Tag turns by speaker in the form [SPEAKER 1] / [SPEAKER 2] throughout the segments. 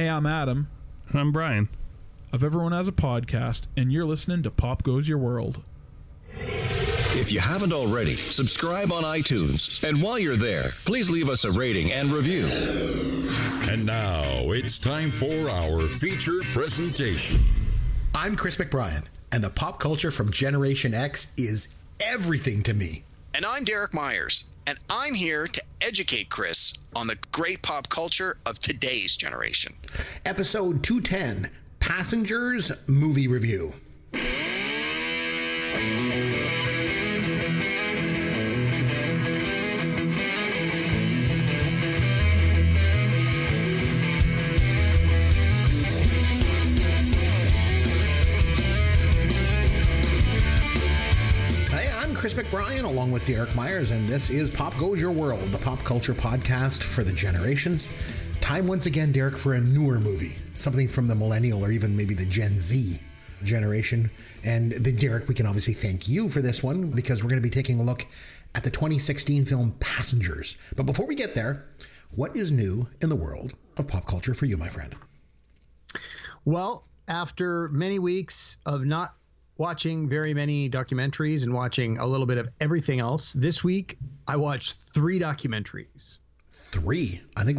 [SPEAKER 1] Hey, I'm Adam.
[SPEAKER 2] I'm Brian.
[SPEAKER 1] Of Everyone Has a Podcast, and you're listening to Pop Goes Your World.
[SPEAKER 3] If you haven't already, subscribe on iTunes. And while you're there, please leave us a rating and review.
[SPEAKER 4] And now it's time for our feature presentation.
[SPEAKER 5] I'm Chris McBrien, and the pop culture from Generation X is everything to me.
[SPEAKER 6] And I'm Derek Myers, and I'm here to educate Chris on the great pop culture of today's generation.
[SPEAKER 5] Episode 210, Passengers Movie Review. Chris McBrien along with Derek Myers, and this is Pop Goes Your World, the pop culture podcast for the generations. Time once again, Derek, for a newer movie, something from the millennial or even maybe the Gen Z generation. And then, Derek, we can obviously thank you for this one because we're going to be taking a look at the 2016 film Passengers. But before we get there, what is new in the world of pop culture for you, my friend?
[SPEAKER 7] Well, after many weeks of not watching very many documentaries and watching a little bit of everything else, this week I watched 3 documentaries. 3?
[SPEAKER 5] I think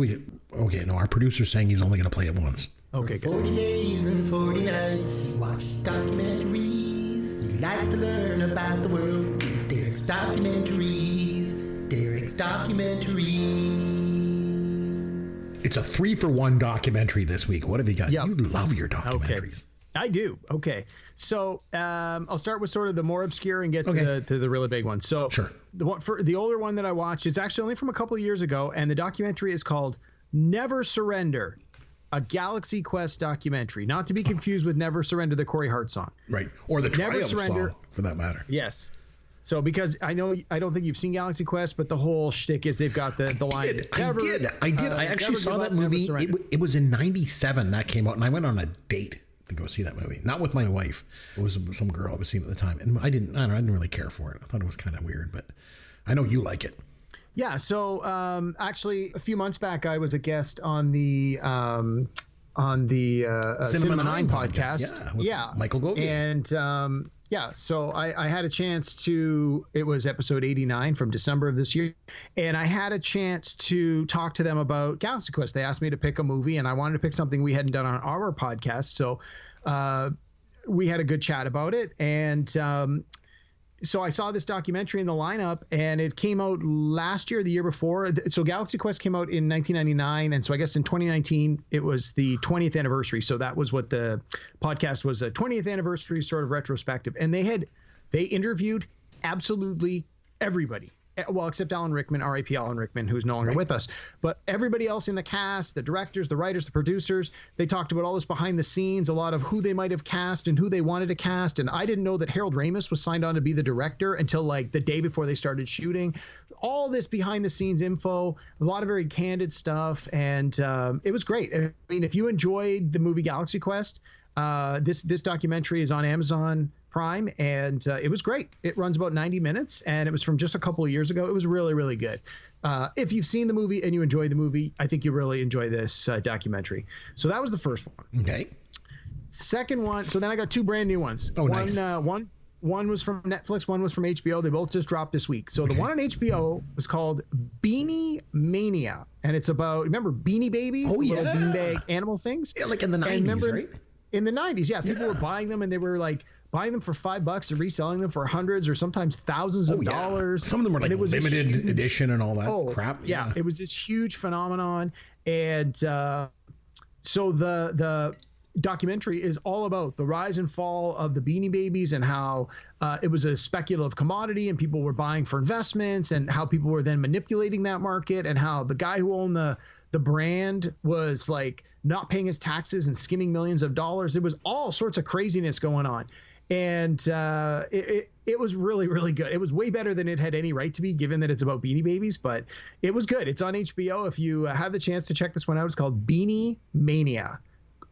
[SPEAKER 5] okay, no, our producer's saying he's only going to play it once.
[SPEAKER 7] Okay,
[SPEAKER 8] good. 40 days and 40 nights, watch documentaries. He likes to learn about the world. It's Derek's Documentaries. Derek's Documentaries.
[SPEAKER 5] It's a 3-for-1 documentary this week. What have you got? Yep. You love your documentaries.
[SPEAKER 7] Okay. I do. Okay. So I'll start with sort of the more obscure and get to the really big one. So
[SPEAKER 5] sure.
[SPEAKER 7] The older one that I watched is actually only from a couple of years ago, and the documentary is called Never Surrender, a Galaxy Quest documentary. Not to be confused with Never Surrender, the Corey Hart song.
[SPEAKER 5] Right. Or the Triumph song, for that matter.
[SPEAKER 7] Yes. So because I don't think you've seen Galaxy Quest, but the whole shtick is they've got the line.
[SPEAKER 5] I did. I actually saw that movie. It was in 97 that came out, and I went on a date to go see that movie. Not with my wife. It was some girl I was seeing at the time. And I didn't really care for it. I thought it was kind of weird, but I know you like it.
[SPEAKER 7] Yeah. So actually a few months back, I was a guest on the Cinema 9 podcast.
[SPEAKER 5] Yeah. Michael Goldie.
[SPEAKER 7] And so I had a chance to, it was episode 89 from December of this year. And I had a chance to talk to them about Galaxy Quest. They asked me to pick a movie, and I wanted to pick something we hadn't done on our podcast. So we had a good chat about it. And so I saw this documentary in the lineup, and it came out last year, the year before. So Galaxy Quest came out in 1999. And so I guess in 2019, it was the 20th anniversary. So that was what the podcast was, a 20th anniversary sort of retrospective. And they interviewed absolutely everybody. Well, except Alan Rickman, R.I.P. Alan Rickman, who's no longer with us. But everybody else in the cast, the directors, the writers, the producers, they talked about all this behind the scenes, a lot of who they might have cast and who they wanted to cast. And I didn't know that Harold Ramis was signed on to be the director until like the day before they started shooting. All this behind the scenes info, a lot of very candid stuff. And it was great. I mean, if you enjoyed the movie Galaxy Quest, this documentary is on Amazon Prime, and it was great. It runs about 90 minutes, and it was from just a couple of years ago. It was really, really good. If you've seen the movie and you enjoyed the movie, I think you really enjoy this documentary. So that was the first one.
[SPEAKER 5] Okay.
[SPEAKER 7] Second one. So then I got 2 brand new ones.
[SPEAKER 5] Oh, nice.
[SPEAKER 7] One was from Netflix. One was from HBO. They both just dropped this week. So the one on HBO was called Beanie Mania, and it's about, remember Beanie Babies? Little beanbag animal things?
[SPEAKER 5] Yeah, like in the 90s, right?
[SPEAKER 7] In the 90s, yeah. People were buying them, and they were like buying them for $5 and reselling them for hundreds or sometimes thousands of dollars.
[SPEAKER 5] Some of them were like limited edition and all that crap.
[SPEAKER 7] Yeah, it was this huge phenomenon. And so the documentary is all about the rise and fall of the Beanie Babies and how it was a speculative commodity and people were buying for investments, and how people were then manipulating that market, and how the guy who owned the brand was like not paying his taxes and skimming millions of dollars. It was all sorts of craziness going on. And it was really, really good. It was way better than it had any right to be, given that it's about Beanie Babies, but it was good. It's on HBO. If you have the chance to check this one out, it's called Beanie Mania.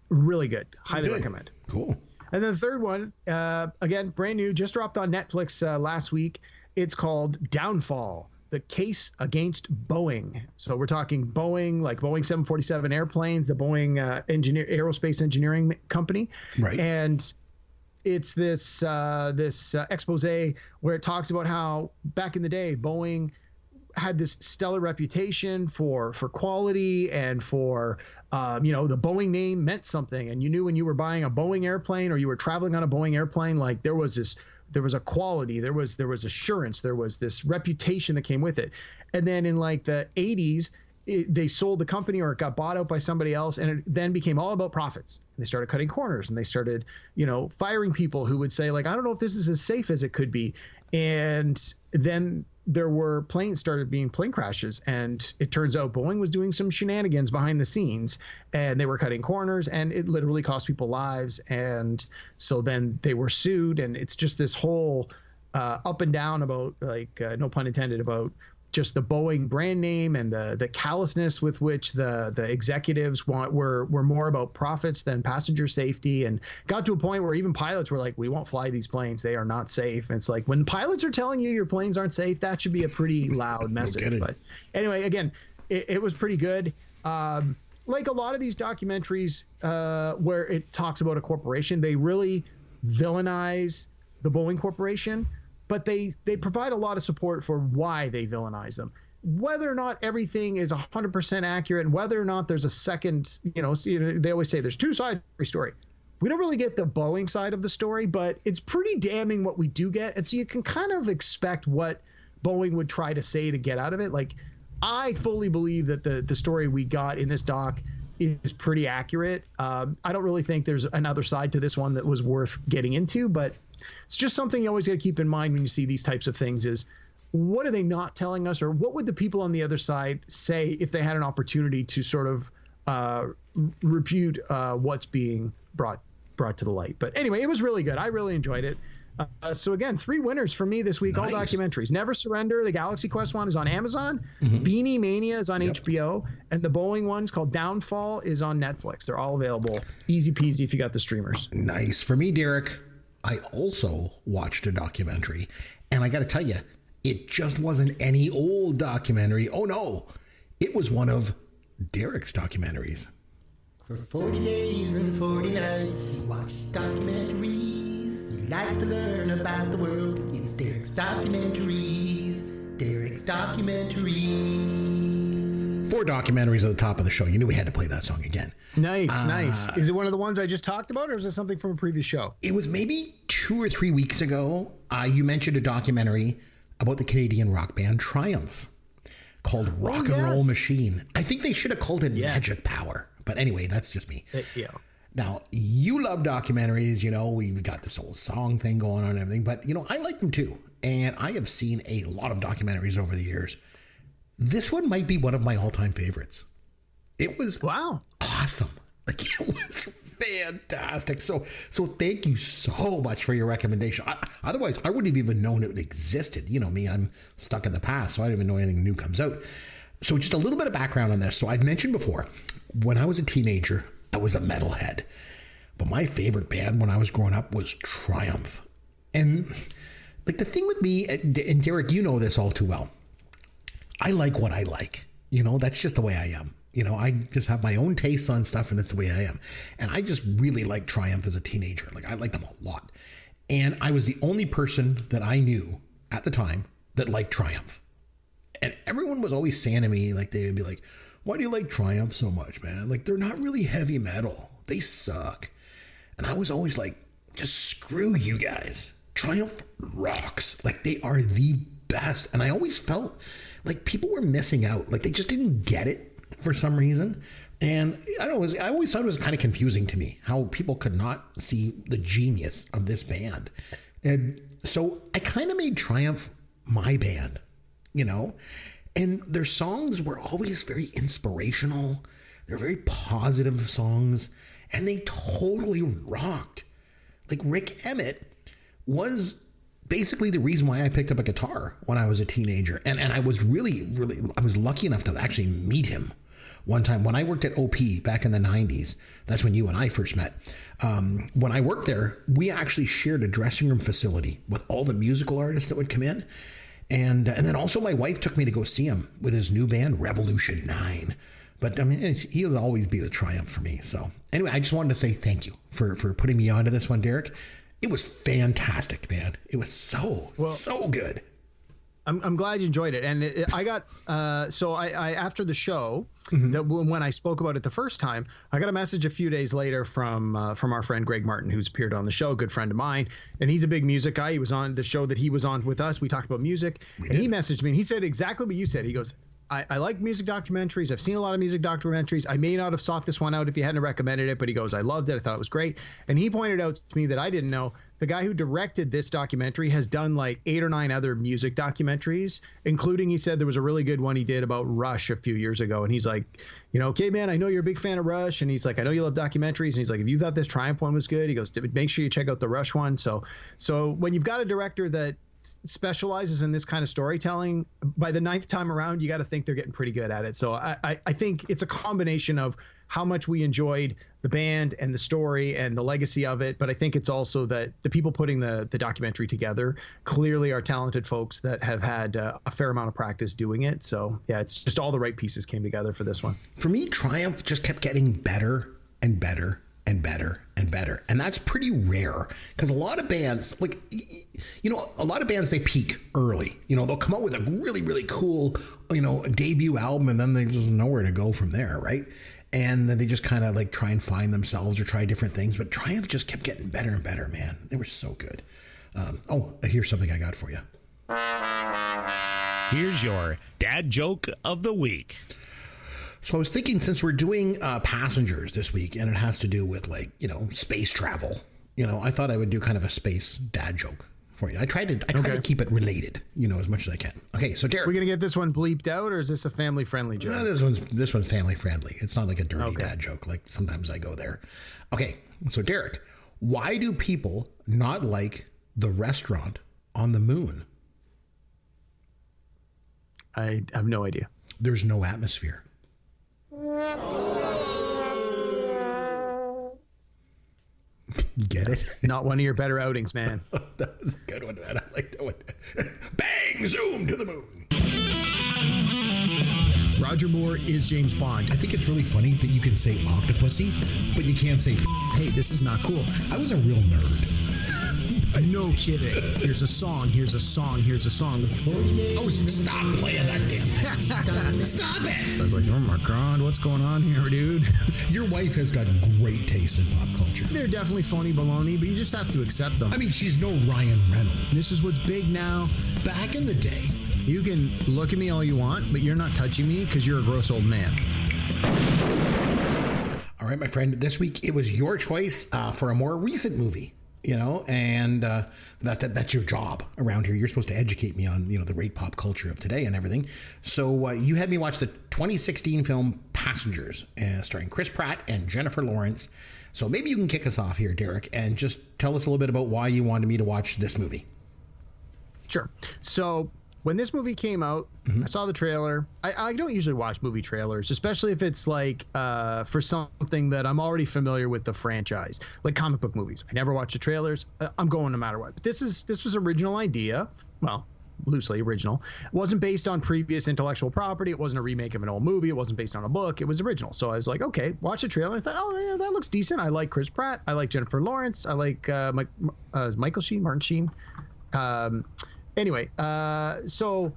[SPEAKER 7] Really good. Highly recommend.
[SPEAKER 5] Cool.
[SPEAKER 7] And then the third one, again, brand new, just dropped on Netflix last week. It's called Downfall, the case against Boeing. So we're talking Boeing, like Boeing 747 airplanes, the Boeing aerospace engineering company.
[SPEAKER 5] Right.
[SPEAKER 7] And it's this expose where it talks about how back in the day, Boeing had this stellar reputation for quality and for, the Boeing name meant something. And you knew when you were buying a Boeing airplane or you were traveling on a Boeing airplane, like there was a quality, there was assurance, there was this reputation that came with it. And then in like the 80s, they sold the company or it got bought out by somebody else, and it then became all about profits. And they started cutting corners, and they started, firing people who would say, like, I don't know if this is as safe as it could be. And then there were started being plane crashes, and it turns out Boeing was doing some shenanigans behind the scenes, and they were cutting corners, and it literally cost people lives. And so then they were sued, and it's just this whole up and down about, like, no pun intended, about just the Boeing brand name and the callousness with which the executives were more about profits than passenger safety, and got to a point where even pilots were like, we won't fly these planes, they are not safe. And it's like, when pilots are telling you your planes aren't safe, that should be a pretty loud message. But anyway, again, it was pretty good. Like a lot of these documentaries where it talks about a corporation, they really villainize the Boeing Corporation, but they provide a lot of support for why they villainize them. Whether or not everything is 100% accurate, and whether or not there's a second, they always say there's two sides to every story. We don't really get the Boeing side of the story, but it's pretty damning what we do get. And so you can kind of expect what Boeing would try to say to get out of it. Like, I fully believe that the story we got in this doc is pretty accurate. I don't really think there's another side to this one that was worth getting into, but it's just something you always got to keep in mind when you see these types of things is, what are they not telling us, or what would the people on the other side say if they had an opportunity to sort of refute what's being brought to the light. But anyway, it was really good. I really enjoyed it. So again, 3 winners for me this week, all documentaries. Never Surrender, the Galaxy Quest one, is on Amazon. Beanie Mania is on HBO, and the Boeing one's called Downfall is on Netflix. They're all available. Easy peasy if you got the streamers.
[SPEAKER 5] Nice. For me, Derek, I also watched a documentary, and I got to tell you, it just wasn't any old documentary. Oh no, it was one of Derek's documentaries.
[SPEAKER 8] For 40 days and 40 nights, he watched documentaries. He likes to learn about the world. It's Derek's Documentaries. Derek's Documentaries.
[SPEAKER 5] 4 documentaries at the top of the show. You knew we had to play that song again.
[SPEAKER 7] Nice. Is it one of the ones I just talked about, or is it something from a previous show?
[SPEAKER 5] It was maybe 2 or 3 weeks ago. You mentioned a documentary about the Canadian rock band Triumph called Rock and Roll Machine. I think they should have called it Magic Power. But anyway, that's just me. Now, you love documentaries. We've got this whole song thing going on and everything. But, I like them too. And I have seen a lot of documentaries over the years. This one might be one of my all-time favorites. It was awesome. Like, it was fantastic. So thank you so much for your recommendation. Otherwise, I wouldn't have even known it existed. You know me, I'm stuck in the past, so I don't even know anything new comes out. So just a little bit of background on this. So I've mentioned before, when I was a teenager, I was a metalhead. But my favorite band when I was growing up was Triumph. And like the thing with me, and Derek, you know this all too well, I like what I like. That's just the way I am. I just have my own tastes on stuff, and it's the way I am. And I just really liked Triumph as a teenager. Like, I liked them a lot. And I was the only person that I knew at the time that liked Triumph. And everyone was always saying to me, like, they'd be like, why do you like Triumph so much, man? Like, they're not really heavy metal. They suck. And I was always like, just screw you guys. Triumph rocks. Like, they are the best. And I always felt like people were missing out. Like, they just didn't get it for some reason. And I don't know, I always thought it was kind of confusing to me how people could not see the genius of this band. And so I kind of made Triumph my band, and their songs were always very inspirational. They're very positive songs, and they totally rocked. Like, Rick Emmett was basically the reason why I picked up a guitar when I was a teenager. And I was really, I was lucky enough to actually meet him one time when I worked at OP back in the 90s. That's when you and I first met. When I worked there, we actually shared a dressing room facility with all the musical artists that would come in. And then also my wife took me to go see him with his new band, Revolution 9. But I mean, he'll always be a triumph for me. So anyway, I just wanted to say thank you for putting me onto this one, Derek. It was fantastic, man. It was so good.
[SPEAKER 7] I'm glad you enjoyed it. And I got, I after the show, that when I spoke about it the first time, I got a message a few days later from our friend Greg Martin, who's appeared on the show, a good friend of mine. And he's a big music guy. He was on the show that he was on with us. We talked about music. He messaged me and he said exactly what you said. He goes, I like music documentaries. I've seen a lot of music documentaries. I may not have sought this one out if you hadn't recommended it, but he goes, I loved it. I thought it was great. And he pointed out to me that I didn't know the guy who directed this documentary has done like 8 or 9 other music documentaries, including, he said there was a really good one he did about Rush a few years ago. And he's like, okay, man, I know you're a big fan of Rush. And he's like, I know you love documentaries. And he's like, if you thought this Triumph one was good, he goes, make sure you check out the Rush one. So when you've got a director that specializes in this kind of storytelling, by the 9th time around, you got to think they're getting pretty good at it. So I think it's a combination of how much we enjoyed the band and the story and the legacy of it, but I think it's also that the people putting the documentary together clearly are talented folks that have had a fair amount of practice doing it. So yeah, it's just all the right pieces came together for this one.
[SPEAKER 5] For me, Triumph just kept getting better and better and better and better. And that's pretty rare because a lot of bands, like, a lot of bands, they peak early. They'll come out with a really, really cool, debut album, and then there's just nowhere to go from there, right? And then they just kind of like try and find themselves or try different things. But Triumph just kept getting better and better, man. They were so good. Here's something I got for you.
[SPEAKER 2] Here's your dad joke of the week.
[SPEAKER 5] So I was thinking, since we're doing Passengers this week, and it has to do with space travel, I thought I would do kind of a space dad joke for you. I tried to keep it related, as much as I can. Okay, so Derek,
[SPEAKER 7] we're gonna get this one bleeped out, or is this a family friendly joke?
[SPEAKER 5] No, this one's family friendly. It's not like a dirty dad joke. Like sometimes I go there. Okay, so Derek, why do people not like the restaurant on the moon?
[SPEAKER 7] I have no idea.
[SPEAKER 5] There's no atmosphere. You get it?
[SPEAKER 7] Not one of your better outings, man.
[SPEAKER 5] That was a good one, man. I like that one. Bang! Zoom to the moon.
[SPEAKER 7] Roger Moore is James Bond.
[SPEAKER 5] I think it's really funny that you can say Octopussy, but you can't say,
[SPEAKER 7] hey, this is not cool.
[SPEAKER 5] I was a real nerd.
[SPEAKER 7] No kidding. Here's a song. Here's a song. Here's a song.
[SPEAKER 5] Oh, stop playing that damn. Stop it.
[SPEAKER 7] I was like, oh my God, what's going on here, dude?
[SPEAKER 5] Your wife has got great taste in pop culture.
[SPEAKER 7] They're definitely phony baloney, but you just have to accept them.
[SPEAKER 5] I mean, she's no Ryan Reynolds.
[SPEAKER 7] This is what's big now.
[SPEAKER 5] Back in the day.
[SPEAKER 7] You can look at me all you want, but you're not touching me because you're a gross old man.
[SPEAKER 5] All right, my friend, this week it was your choice for a more recent movie. And that's your job around here. You're supposed to educate me on, the great pop culture of today and everything. So you had me watch the 2016 film Passengers, starring Chris Pratt and Jennifer Lawrence. So maybe you can kick us off here, Derek, and just tell us a little bit about why you wanted me to watch this movie.
[SPEAKER 7] Sure. So when this movie came out, I saw the trailer. I don't usually watch movie trailers, especially if it's like for something that I'm already familiar with the franchise, like comic book movies. I never watch the trailers. I'm going no matter what. But this was original idea. Well, loosely original. It wasn't based on previous intellectual property. It wasn't a remake of an old movie. It wasn't based on a book. It was original. So I was like, okay, watch the trailer. I thought, oh, yeah, that looks decent. I like Chris Pratt. I like Jennifer Lawrence. I like Martin Sheen. Anyway, so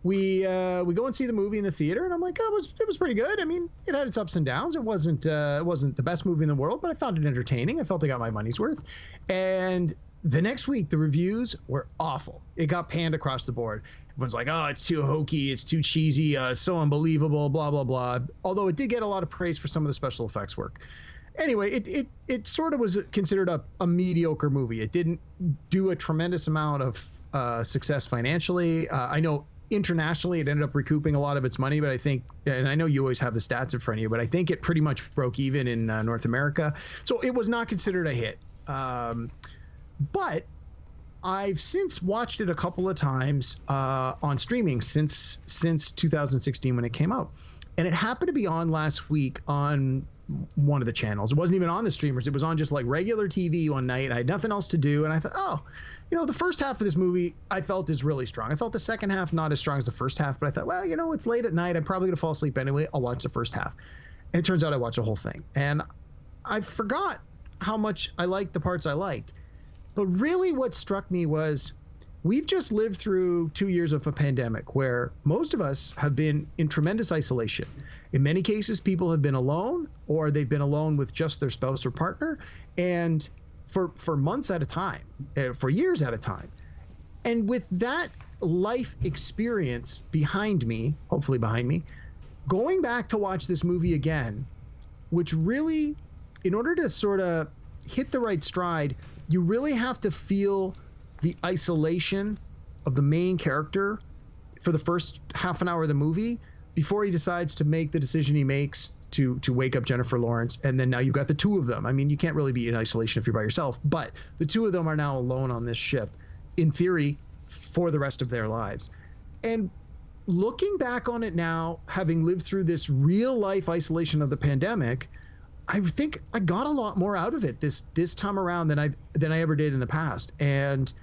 [SPEAKER 7] we go and see the movie in the theater, and I'm like, oh, it was pretty good. I mean, it had its ups and downs. It wasn't the best movie in the world, but I found it entertaining. I felt I got my money's worth. And the next week, the reviews were awful. It got panned across the board. Everyone's like, oh, it's too hokey, it's too cheesy, so unbelievable, blah blah blah. Although it did get a lot of praise for some of the special effects work. Anyway, it sort of was considered a mediocre movie. It didn't do a tremendous amount of success financially. I know internationally it ended up recouping a lot of its money, but I think, and I know you always have the stats in front of you, but I think it pretty much broke even in North America. So it was not considered a hit. But I've since watched it a couple of times on streaming since 2016 when it came out. And it happened to be on last week on one of the channels. It wasn't even on the streamers. It was on just like regular TV one night. I had nothing else to do. And I thought, oh, the first half of this movie I felt is really strong. I felt the second half not as strong as the first half, but I thought, well, it's late at night. I'm probably going to fall asleep anyway. I'll watch the first half. And it turns out I watched the whole thing. And I forgot how much I liked the parts I liked. But really what struck me was we've just lived through 2 years of a pandemic where most of us have been in tremendous isolation. In many cases, people have been alone, or they've been alone with just their spouse or partner, and for months at a time, for years at a time. And with that life experience hopefully behind me, going back to watch this movie again, which really, in order to sort of hit the right stride, you really have to feel the isolation of the main character for the first half an hour of the movie before he decides to make the decision he makes to wake up Jennifer Lawrence. And then now you've got the two of them. I mean, you can't really be in isolation if you're by yourself, but the two of them are now alone on this ship, in theory, for the rest of their lives. And looking back on it now, having lived through this real life isolation of the pandemic, I think I got a lot more out of it this time around than I ever did in the past. And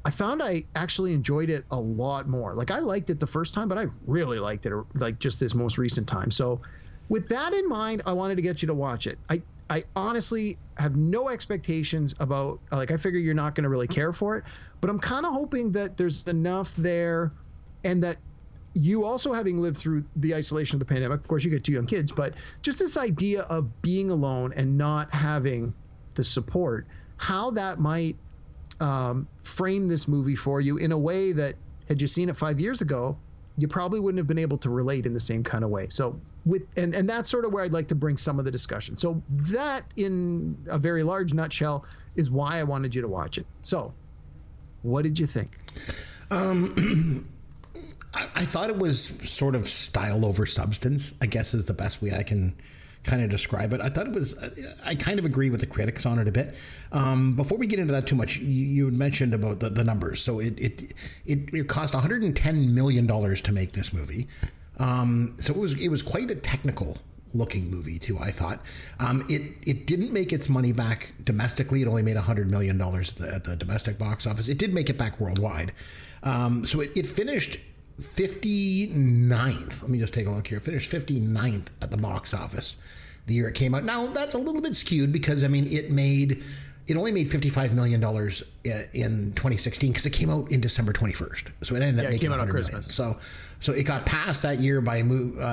[SPEAKER 7] I found I actually enjoyed it a lot more. Like, I liked it the first time, but I really liked it like just this most recent time. So with that in mind, I wanted to get you to watch it. I honestly have no expectations about, like, I figure you're not going to really care for it, but I'm kind of hoping that there's enough there, and that you also, having lived through the isolation of the pandemic, of course you get two young kids, but just this idea of being alone and not having the support, how that might frame this movie for you in a way that, had you seen it 5 years ago, you probably wouldn't have been able to relate in the same kind of way. So and that's sort of where I'd like to bring some of the discussion. So that, in a very large nutshell, is why I wanted you to watch it. So what did you think?
[SPEAKER 5] I thought it was sort of style over substance, I guess, is the best way I can kind of describe it. I thought it was, I kind of agree with the critics on it a bit. Before we get into that too much, you had mentioned about the numbers. So it cost $110 million to make this movie. So it was quite a technical looking movie too, I thought. It didn't make its money back domestically. It only made $100 million at the domestic box office. It did make it back worldwide. So it finished 59th. Let me just take a look here. It finished 59th at the box office the year it came out. Now, that's a little bit skewed because, I mean, it only made $55 million in 2016 because it came out in December 21st. So it ended up making $100 million. So it got passed that year by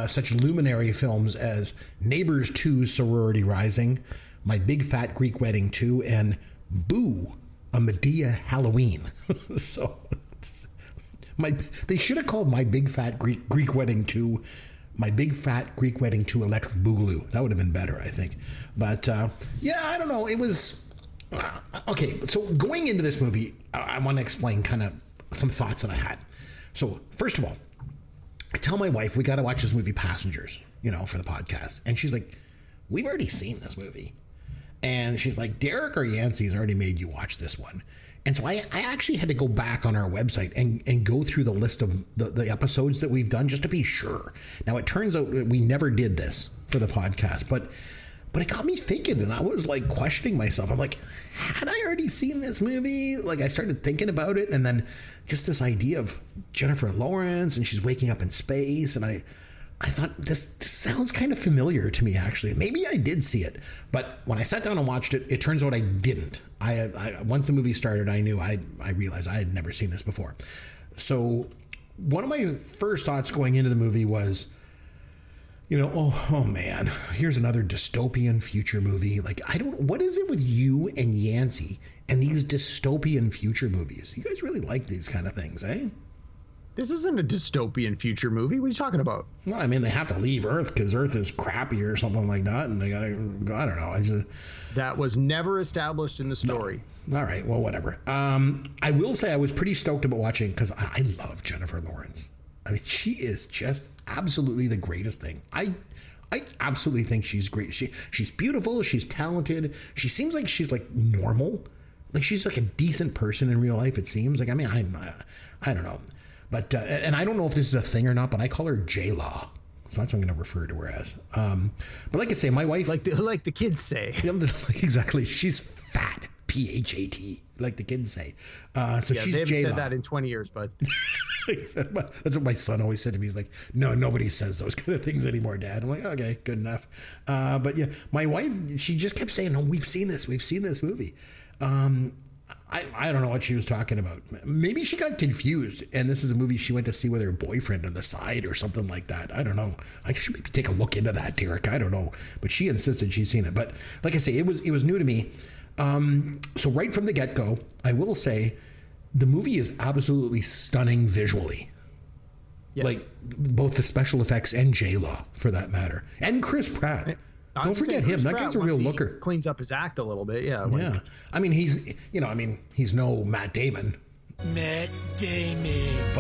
[SPEAKER 5] such luminary films as Neighbors 2, Sorority Rising, My Big Fat Greek Wedding 2, and Boo, A Medea Halloween. So they should have called My Big Fat Greek Wedding 2, My Big Fat Greek Wedding 2 Electric Boogaloo. That would have been better, I think. But yeah, I don't know. It was okay. So going into this movie, I want to explain kind of some thoughts that I had. So first of all, I tell my wife we got to watch this movie Passengers, for the podcast, and she's like, "We've already seen this movie," and she's like, "Derek or Yancey's already made you watch this one." And so I actually had to go back on our website and go through the list of the episodes that we've done just to be sure. Now, it turns out we never did this for the podcast, but it got me thinking, and I was like questioning myself. I'm like, had I already seen this movie? Like, I started thinking about it, and then just this idea of Jennifer Lawrence, and she's waking up in space, and I thought this sounds kind of familiar to me, actually. Maybe I did see it, but when I sat down and watched it, it turns out I didn't. I once the movie started, I knew I realized I had never seen this before. So one of my first thoughts going into the movie was, oh man, here's another dystopian future movie. Like, what is it with you and Yancey and these dystopian future movies? You guys really like these kind of things, eh?
[SPEAKER 7] This isn't a dystopian future movie. What are you talking about?
[SPEAKER 5] Well, I mean, they have to leave Earth because Earth is crappy or something like that, and they got to, I don't know.
[SPEAKER 7] That was never established in the story.
[SPEAKER 5] No. All right, well, whatever. I will say I was pretty stoked about watching because I love Jennifer Lawrence. I mean, she is just absolutely the greatest thing. I absolutely think she's great. She's beautiful. She's talented. She seems like she's like normal. Like, she's like a decent person in real life, it seems. Like, I mean, I don't know. But, and I don't know if this is a thing or not, but I call her J-Law. So that's what I'm going to refer to her as. But like I say, my wife...
[SPEAKER 7] Like the kids say.
[SPEAKER 5] Exactly. She's fat. P-H-A-T, like the kids say. So she's
[SPEAKER 7] they haven't
[SPEAKER 5] J-Lo.
[SPEAKER 7] said that in 20 years, bud.
[SPEAKER 5] That's what my son always said to me. He's like, no, nobody says those kind of things anymore, Dad. I'm like, okay, good enough. But yeah, my wife, she just kept saying, no, we've seen this movie. I don't know what she was talking about. Maybe she got confused, and this is a movie she went to see with her boyfriend on the side or something like that. I don't know. I should maybe take a look into that, Derek. I don't know. But she insisted she's seen it. But like I say, it was new to me. So right from the get-go, I will say the movie is absolutely stunning visually.
[SPEAKER 7] Yes.
[SPEAKER 5] Like both the special effects and J-Lo, for that matter. And Chris Pratt. Don't forget him. That guy's a real looker.
[SPEAKER 7] Cleans up his act a little bit, yeah.
[SPEAKER 5] Yeah. I mean, he's no Matt Damon. But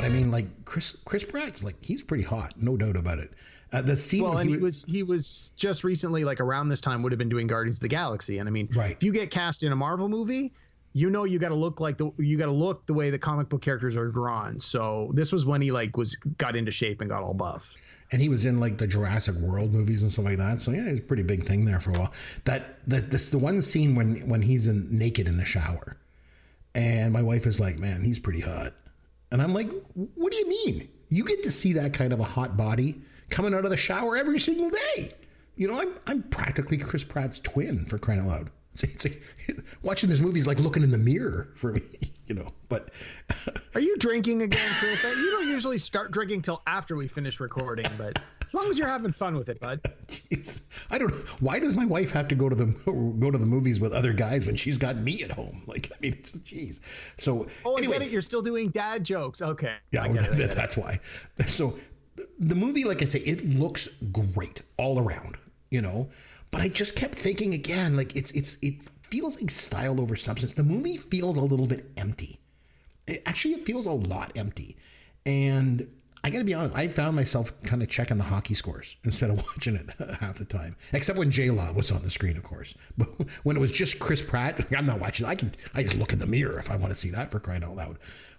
[SPEAKER 5] I mean, like Chris Pratt's like, he's pretty hot, no doubt about it. The scene.
[SPEAKER 7] Well, and he was just recently, like around this time, would have been doing Guardians of the Galaxy, and I mean,
[SPEAKER 5] right.
[SPEAKER 7] If you get cast in a Marvel movie, you got to look the way the comic book characters are drawn. So this was when he got into shape and got all buff.
[SPEAKER 5] And he was in like the Jurassic World movies and stuff like that. So yeah, it's a pretty big thing there for a while. That's the one scene when he's naked in the shower, and my wife is like, "Man, he's pretty hot," and I'm like, "What do you mean? You get to see that kind of a hot body coming out of the shower every single day? You know, I'm practically Chris Pratt's twin, for crying out loud." It's like watching this movie is like looking in the mirror for me, you know. But
[SPEAKER 7] are you drinking again, Chris? You don't usually start drinking till after we finish recording, but as long as you're having fun with it, bud.
[SPEAKER 5] Jeez. I don't know. Why does my wife have to go to the movies with other guys when she's got me at home? Like, I mean, jeez. So
[SPEAKER 7] anyway, I get it. You're still doing dad jokes. Okay.
[SPEAKER 5] Yeah, that's why. So the movie, like I say, it looks great all around, you know. But I just kept thinking again, like it feels like style over substance. The movie feels a little bit empty. It feels a lot empty. And I got to be honest, I found myself kind of checking the hockey scores instead of watching it half the time. Except when J-Lo was on the screen, of course. But when it was just Chris Pratt, I'm not watching. I just look in the mirror if I want to see that, for crying out loud.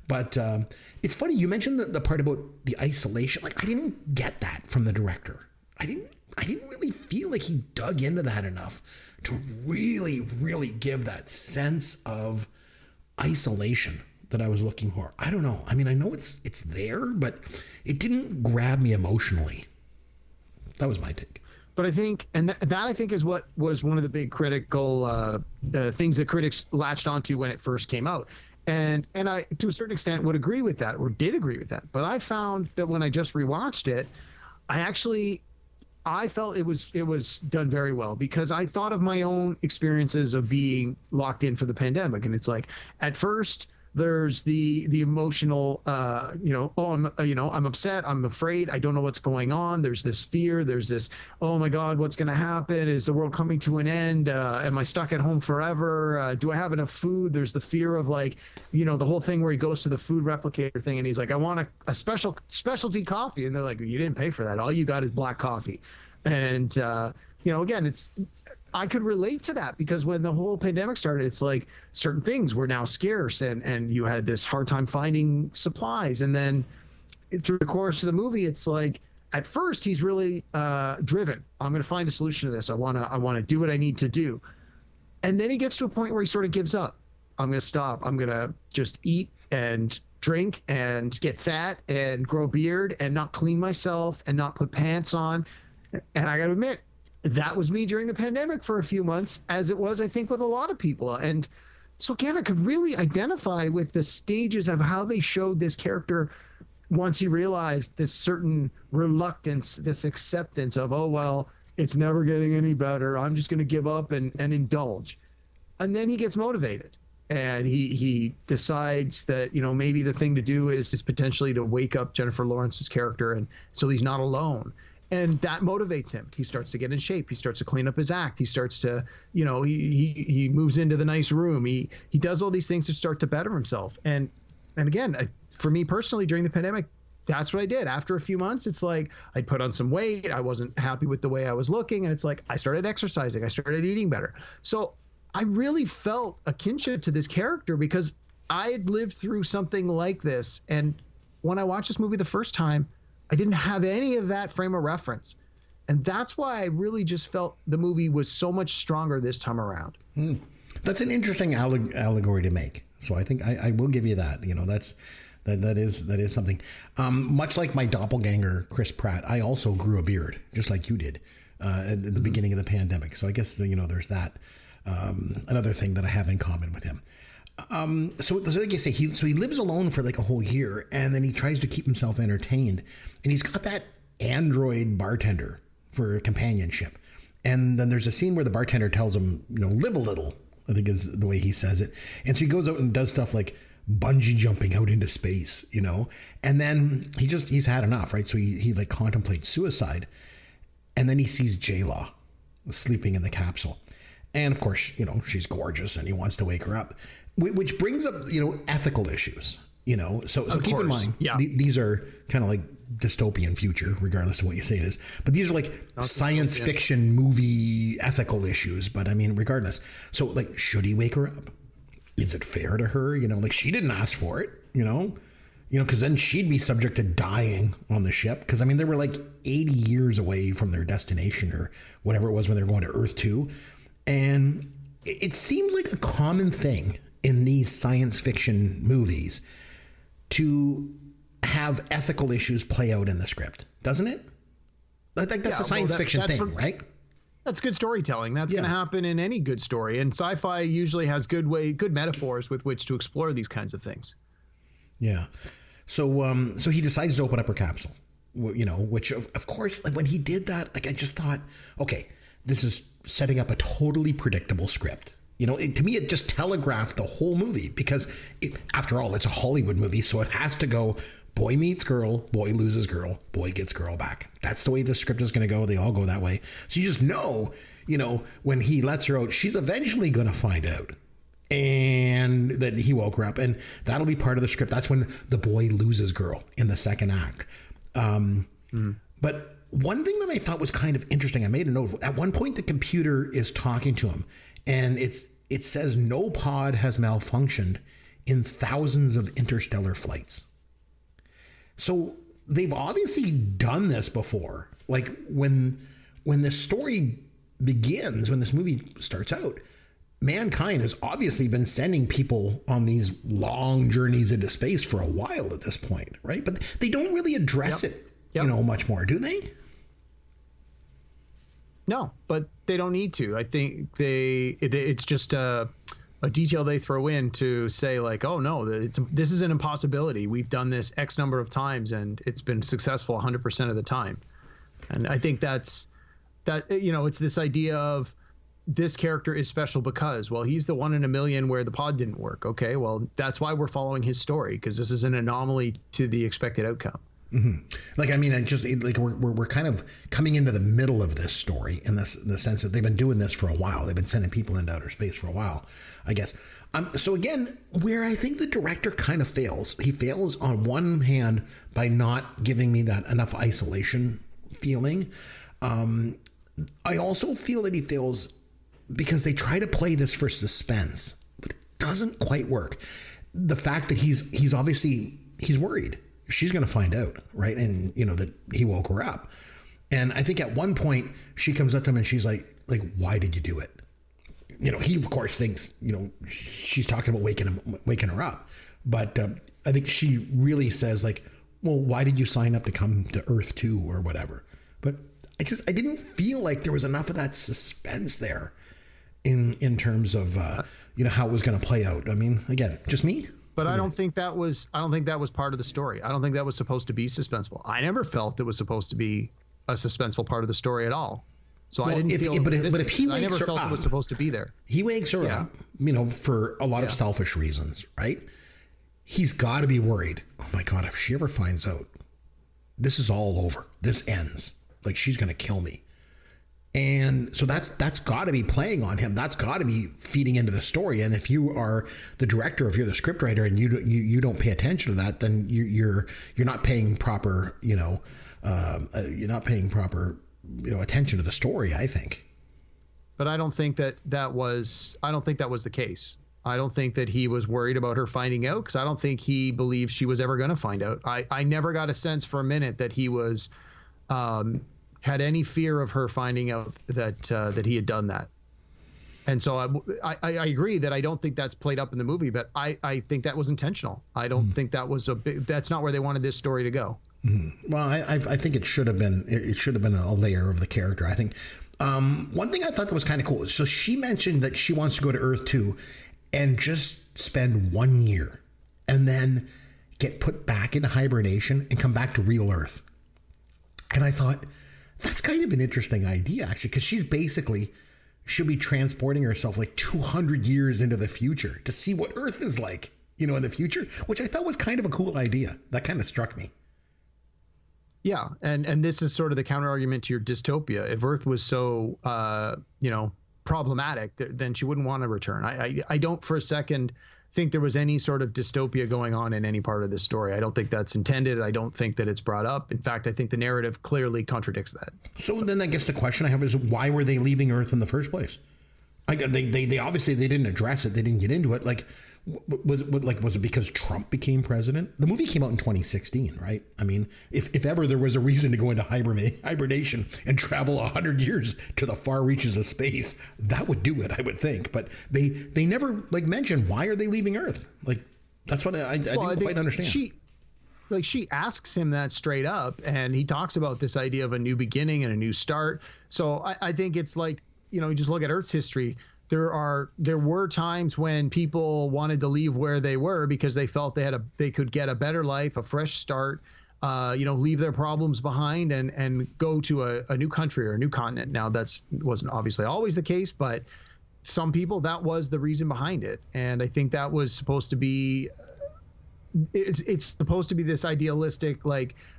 [SPEAKER 5] But it's funny, you mentioned the part about the isolation. Like, I didn't get that from the director. I didn't really feel like he dug into that enough to really, really give that sense of isolation that I was looking for. I don't know. I mean, I know it's there, but it didn't grab me emotionally. That was my take.
[SPEAKER 7] But I think, and that I think is what was one of the big critical things that critics latched onto when it first came out. And I, to a certain extent, would agree with that, or did agree with that. But I found that when I just rewatched it, I felt it was done very well, because I thought of my own experiences of being locked in for the pandemic. And it's like, at first there's the emotional, I'm upset, I'm afraid, I don't know what's going on. There's this fear, there's this, oh my God, what's going to happen? Is the world coming to an end? Am I stuck at home forever? Do I have enough food? There's the fear of the whole thing where he goes to the food replicator thing and he's like, I want a specialty coffee. And they're like, you didn't pay for that. All you got is black coffee. And, again, I could relate to that, because when the whole pandemic started, it's like certain things were now scarce and you had this hard time finding supplies. And then through the course of the movie, it's like, at first he's really driven. I'm going to find a solution to this. I want to do what I need to do. And then he gets to a point where he sort of gives up. I'm going to stop. I'm going to just eat and drink and get fat and grow a beard and not clean myself and not put pants on. And I got to admit, that was me during the pandemic for a few months, as it was, I think, with a lot of people. And so, again, I could really identify with the stages of how they showed this character once he realized this certain reluctance, this acceptance of, oh, well, it's never getting any better. I'm just going to give up and indulge. And then he gets motivated. And he decides that, maybe the thing to do is potentially to wake up Jennifer Lawrence's character, and so he's not alone. And that motivates him. He starts to get in shape. He starts to clean up his act. He starts to, he moves into the nice room. He does all these things to start to better himself. And again, for me personally, during the pandemic, that's what I did. After a few months, it's like I'd put on some weight. I wasn't happy with the way I was looking. And it's like I started exercising. I started eating better. So I really felt a kinship to this character, because I had lived through something like this. And when I watched this movie the first time, I didn't have any of that frame of reference. And that's why I really just felt the movie was so much stronger this time around.
[SPEAKER 5] That's an interesting allegory to make. So I think I will give you that. You know, that is something. Much like my doppelganger, Chris Pratt, I also grew a beard, just like you did at the beginning of the pandemic. So I guess, you know, there's that. Another thing that I have in common with him. So like you say, he lives alone for like a whole year, and then he tries to keep himself entertained. And he's got that android bartender for companionship. And then there's a scene where the bartender tells him, you know, live a little, I think is the way he says it. And so he goes out and does stuff like bungee jumping out into space, you know, and then he's had enough, right? So he like contemplates suicide, and then he sees J-Law sleeping in the capsule. And of course, you know, she's gorgeous and he wants to wake her up, which brings up, you know, ethical issues, you know, so keep in mind, these are kind of like dystopian future, regardless of what you say it is. But these are like science fiction movie ethical issues. But I mean, regardless. So like, should he wake her up? Is it fair to her? You know, like she didn't ask for it, you know, because then she'd be subject to dying on the ship. Because I mean, they were like 80 years away from their destination or whatever it was when they were going to Earth 2. And it seems like a common thing in these science fiction movies to have ethical issues play out in the script, doesn't it? I think that's a science fiction thing, right?
[SPEAKER 7] That's good storytelling. That's going to happen in any good story. And sci-fi usually has good metaphors with which to explore these kinds of things.
[SPEAKER 5] Yeah. So he decides to open up her capsule, you know, which of course, like when he did that, like I just thought, okay, this is setting up a totally predictable script. You know, to me, it just telegraphed the whole movie because after all, it's a Hollywood movie. So it has to go boy meets girl, boy loses girl, boy gets girl back. That's the way the script is going to go. They all go that way. So you just know, you know, when he lets her out, she's eventually going to find out and that he woke her up. And that'll be part of the script. That's when the boy loses girl in the second act. But one thing that I thought was kind of interesting, I made a note. At one point, the computer is talking to him and it says no pod has malfunctioned in thousands of interstellar flights. So they've obviously done this before. Like when this story begins, when this movie starts out, mankind has obviously been sending people on these long journeys into space for a while at this point, right? But they don't really address it, you know, much more, do they?
[SPEAKER 7] No, but they don't need to. I think it's just a detail they throw in to say like, oh no, this is an impossibility. We've done this X number of times and it's been successful 100% of the time. And I think that, you know, it's this idea of this character is special because, well, he's the one in a million where the pod didn't work. Okay, well, that's why we're following his story, because this is an anomaly to the expected outcome.
[SPEAKER 5] Mm-hmm. Like, I mean, I just like we're kind of coming into the middle of this story in the sense that they've been doing this for a while. They've been sending people into outer space for a while, I guess. So again, where I think the director kind of fails, he fails on one hand by not giving me that enough isolation feeling. I also feel that he fails because they try to play this for suspense, but it doesn't quite work. The fact that he's obviously worried. She's going to find out, right? And, you know, that he woke her up. And I think at one point she comes up to him and she's like, why did you do it? You know, he, of course, thinks, you know, she's talking about waking her up. But I think she really says, like, well, why did you sign up to come to Earth 2 or whatever? But I didn't feel like there was enough of that suspense there in terms of, you know, how it was going to play out. I mean, again, just me.
[SPEAKER 7] But I don't think that was part of the story. I don't think that was supposed to be suspenseful. I never felt it was supposed to be a suspenseful part of the story at all. So I didn't feel. But if he wakes her up, I never felt it was supposed to be there. He wakes her up,
[SPEAKER 5] you know, for a lot of selfish reasons, right? He's got to be worried. Oh my God, if she ever finds out, this is all over. This ends. Like, she's going to kill me. And so that's got to be playing on him. That's got to be feeding into the story. And if you are the director, if you're the scriptwriter, and you don't pay attention to that, then you're not paying proper, you know, attention to the story, I think.
[SPEAKER 7] But I don't think that was the case. I don't think that he was worried about her finding out, because I don't think he believed she was ever going to find out. I never got a sense for a minute that he was had any fear of her finding out that he had done that. And so I agree that I don't think that's played up in the movie, but I think that was intentional. I don't think that was that's not where they wanted this story to go.
[SPEAKER 5] Well, I think it should have been a layer of the character. I think one thing I thought that was kind of cool. So she mentioned that she wants to go to Earth 2 and just spend 1 year and then get put back into hibernation and come back to real Earth. And I thought that's kind of an interesting idea, actually, because she'll be transporting herself like 200 years into the future to see what Earth is like, in the future, which I thought was kind of a cool idea. That kind of struck me.
[SPEAKER 7] Yeah, and this is sort of the counter argument to your dystopia. If Earth was so, problematic, then she wouldn't want to return. I don't for a second think there was any sort of dystopia going on in any part of this story. I don't think that's intended. I don't think that it's brought up. In fact, I think the narrative clearly contradicts that.
[SPEAKER 5] So then I guess the question I have is, why were they leaving Earth in the first place? They obviously they didn't address it. They didn't get into it. Was it because Trump became president? The movie came out in 2016, right? I mean, if ever there was a reason to go into hibernation and travel 100 years to the far reaches of space, that would do it, I would think. But they never mention, why are they leaving Earth? That's what I didn't quite understand.
[SPEAKER 7] She asks him that straight up, and he talks about this idea of a new beginning and a new start. So I think it's you just look at Earth's history. There were times when people wanted to leave where they were because they felt they could get a better life, a fresh start, leave their problems behind and go to a new country or a new continent. Now wasn't obviously always the case, but some people, that was the reason behind it. And I think that was supposed to be, it's supposed to be this idealistic,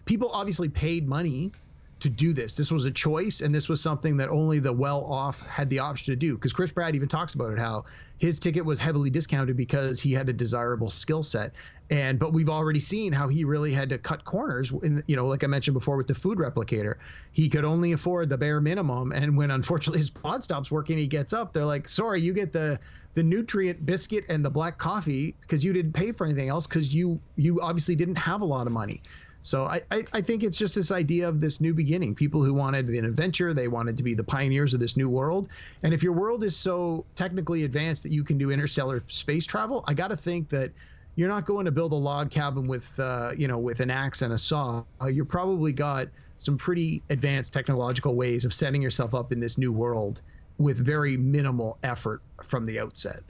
[SPEAKER 7] people obviously paid money to do this. This was a choice, and this was something that only the well-off had the option to do. Because Chris Pratt even talks about it, how his ticket was heavily discounted because he had a desirable skill set. But we've already seen how he really had to cut corners. Like I mentioned before with the food replicator, he could only afford the bare minimum. And when unfortunately his pod stops working, he gets up. They're like, "Sorry, you get the nutrient biscuit and the black coffee because you didn't pay for anything else because you obviously didn't have a lot of money." So I think it's just this idea of this new beginning. People who wanted an adventure, they wanted to be the pioneers of this new world. And if your world is so technically advanced that you can do interstellar space travel, I got to think that you're not going to build a log cabin with an axe and a saw. You're probably got some pretty advanced technological ways of setting yourself up in this new world with very minimal effort from the outset.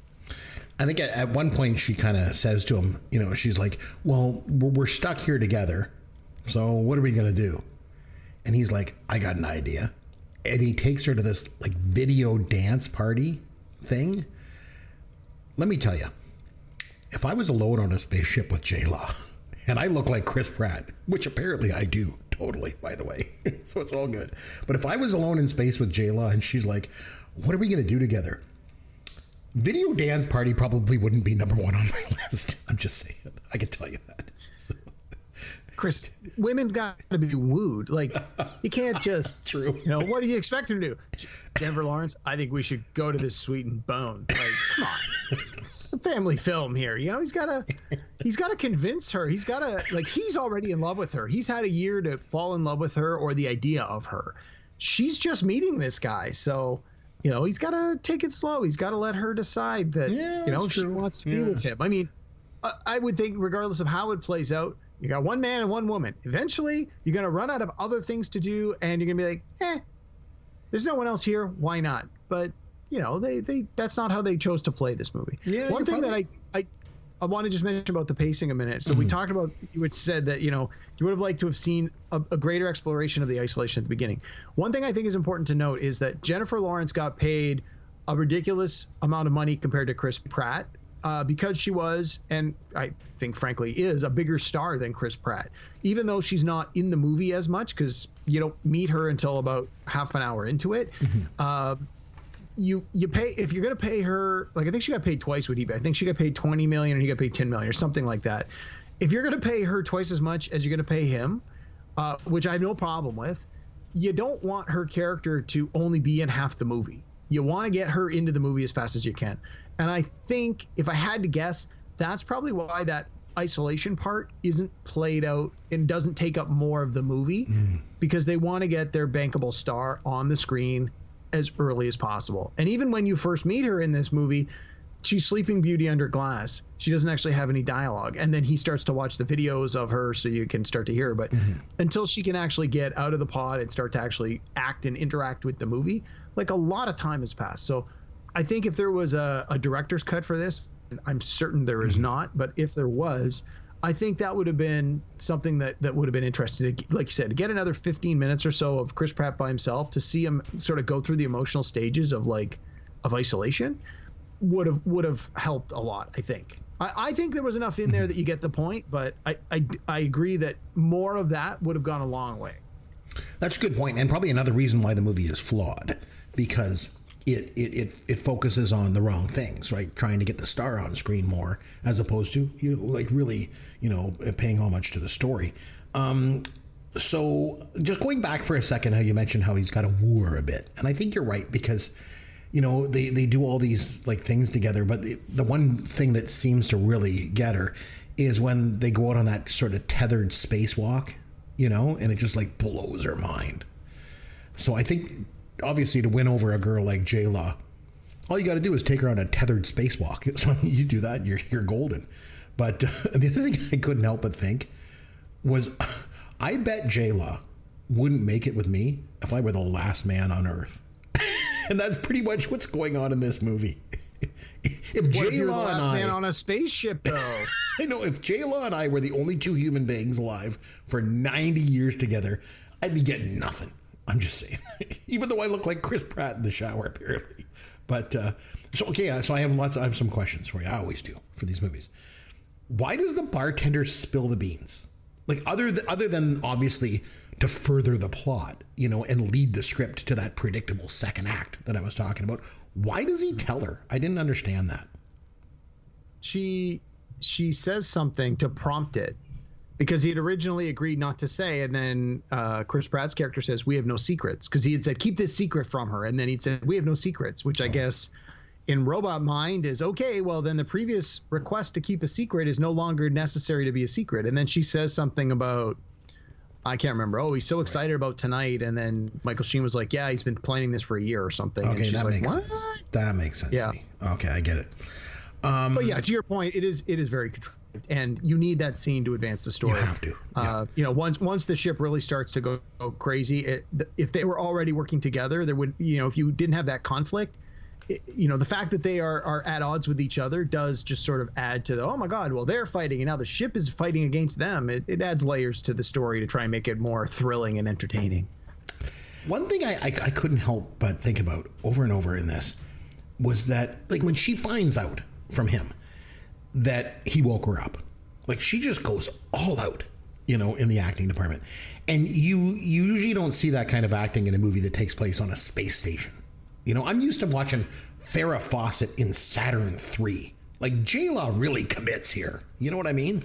[SPEAKER 5] I think at one point she kind of says to him, she's like, "Well, we're stuck here together. So what are we going to do?" And he's like, "I got an idea." And he takes her to this video dance party thing. Let me tell you, if I was alone on a spaceship with J-Law and I look like Chris Pratt, which apparently I do totally, by the way, so it's all good. But if I was alone in space with J-Law and she's like, "What are we going to do together?" Video dance party probably wouldn't be number one on my list. I'm just saying. I can tell you that. So.
[SPEAKER 7] Chris, women got to be wooed. You can't just.
[SPEAKER 5] True.
[SPEAKER 7] What do you expect him to do? Jennifer Lawrence, I think we should go to this Sweet and Bone. Come on. It's a family film here. He's got to convince her. He's got to, he's already in love with her. He's had a year to fall in love with her or the idea of her. She's just meeting this guy. So. He's got to take it slow. He's got to let her decide that, she wants to be with him. I mean, I would think regardless of how it plays out, you got one man and one woman. Eventually, you're going to run out of other things to do, and you're going to be like, there's no one else here. Why not? But, that's not how they chose to play this movie.
[SPEAKER 5] Yeah,
[SPEAKER 7] one thing that I want to just mention about the pacing a minute. So we talked about, you had said that, you would have liked to have seen a greater exploration of the isolation at the beginning. One thing I think is important to note is that Jennifer Lawrence got paid a ridiculous amount of money compared to Chris Pratt because she was, and I think frankly is, a bigger star than Chris Pratt, even though she's not in the movie as much because you don't meet her until about half an hour into it. You pay, if you're going to pay her, I think she got paid twice with eBay. I think she got paid $20 million and he got paid $10 million or something like that. If you're going to pay her twice as much as you're going to pay him, which I have no problem with, you don't want her character to only be in half the movie. You want to get her into the movie as fast as you can. And I think if I had to guess, that's probably why that isolation part isn't played out and doesn't take up more of the movie, because they want to get their bankable star on the screen as early as possible. And even when you first meet her in this movie, she's Sleeping Beauty under glass. She doesn't actually have any dialogue. And then he starts to watch the videos of her so you can start to hear her. But until she can actually get out of the pod and start to actually act and interact with the movie, like, a lot of time has passed. So I think if there was a director's cut for this, I'm certain there is not, but if there was, I think that would have been something that would have been interesting. Like you said, to get another 15 minutes or so of Chris Pratt by himself, to see him sort of go through the emotional stages of isolation would have helped a lot, I think. I think there was enough in there that you get the point, but I agree that more of that would have gone a long way.
[SPEAKER 5] That's a good point, and probably another reason why the movie is flawed, because it focuses on the wrong things, right? Trying to get the star on screen more, as opposed to, really, paying homage to the story. So just going back for a second, how you mentioned how he's got to woo her a bit, and I think you're right, because they do all these things together, but the one thing that seems to really get her is when they go out on that sort of tethered spacewalk, and it just blows her mind. So I think, obviously, to win over a girl like J-Law, all you got to do is take her on a tethered spacewalk. So you do that, you're golden. But the other thing I couldn't help but think was, I bet J-Law wouldn't make it with me if I were the last man on Earth. And that's pretty much what's going on in this movie. If J-Law and I,
[SPEAKER 7] man on a spaceship, though.
[SPEAKER 5] I know, if J-Law and I were the only two human beings alive for 90 years together, I'd be getting nothing. I'm just saying. Even though I look like Chris Pratt in the shower, apparently. But so I have some questions for you. I always do for these movies. Why does the bartender spill the beans? Other than obviously to further the plot, and lead the script to that predictable second act that I was talking about. Why does he tell her? I didn't understand that.
[SPEAKER 7] She says something to prompt it, because he had originally agreed not to say, and then Chris Pratt's character says, "We have no secrets," because he had said, "Keep this secret from her," and then he'd said, "We have no secrets," which I guess in robot mind is, okay, well, then the previous request to keep a secret is no longer necessary to be a secret. And then she says something about, I can't remember. Oh, he's so excited about tonight. And then Michael Sheen was like, yeah, he's been planning this for a year or something.
[SPEAKER 5] Okay,
[SPEAKER 7] and she's
[SPEAKER 5] makes sense. That makes sense to me. Okay, I get it.
[SPEAKER 7] But yeah, to your point, it is very contrived, and you need that scene to advance the story.
[SPEAKER 5] You have to. Yeah.
[SPEAKER 7] Once the ship really starts to go crazy, if they were already working together, there would, if you didn't have that conflict, the fact that they are at odds with each other does just sort of add to the, oh my God, well, they're fighting and now the ship is fighting against them. It adds layers to the story to try and make it more thrilling and entertaining.
[SPEAKER 5] One thing I couldn't help but think about over and over in this was that, when she finds out from him that he woke her up, she just goes all out, in the acting department. And you usually don't see that kind of acting in a movie that takes place on a space station. I'm used to watching Farrah Fawcett in Saturn III. J-Law really commits here. You know what I mean?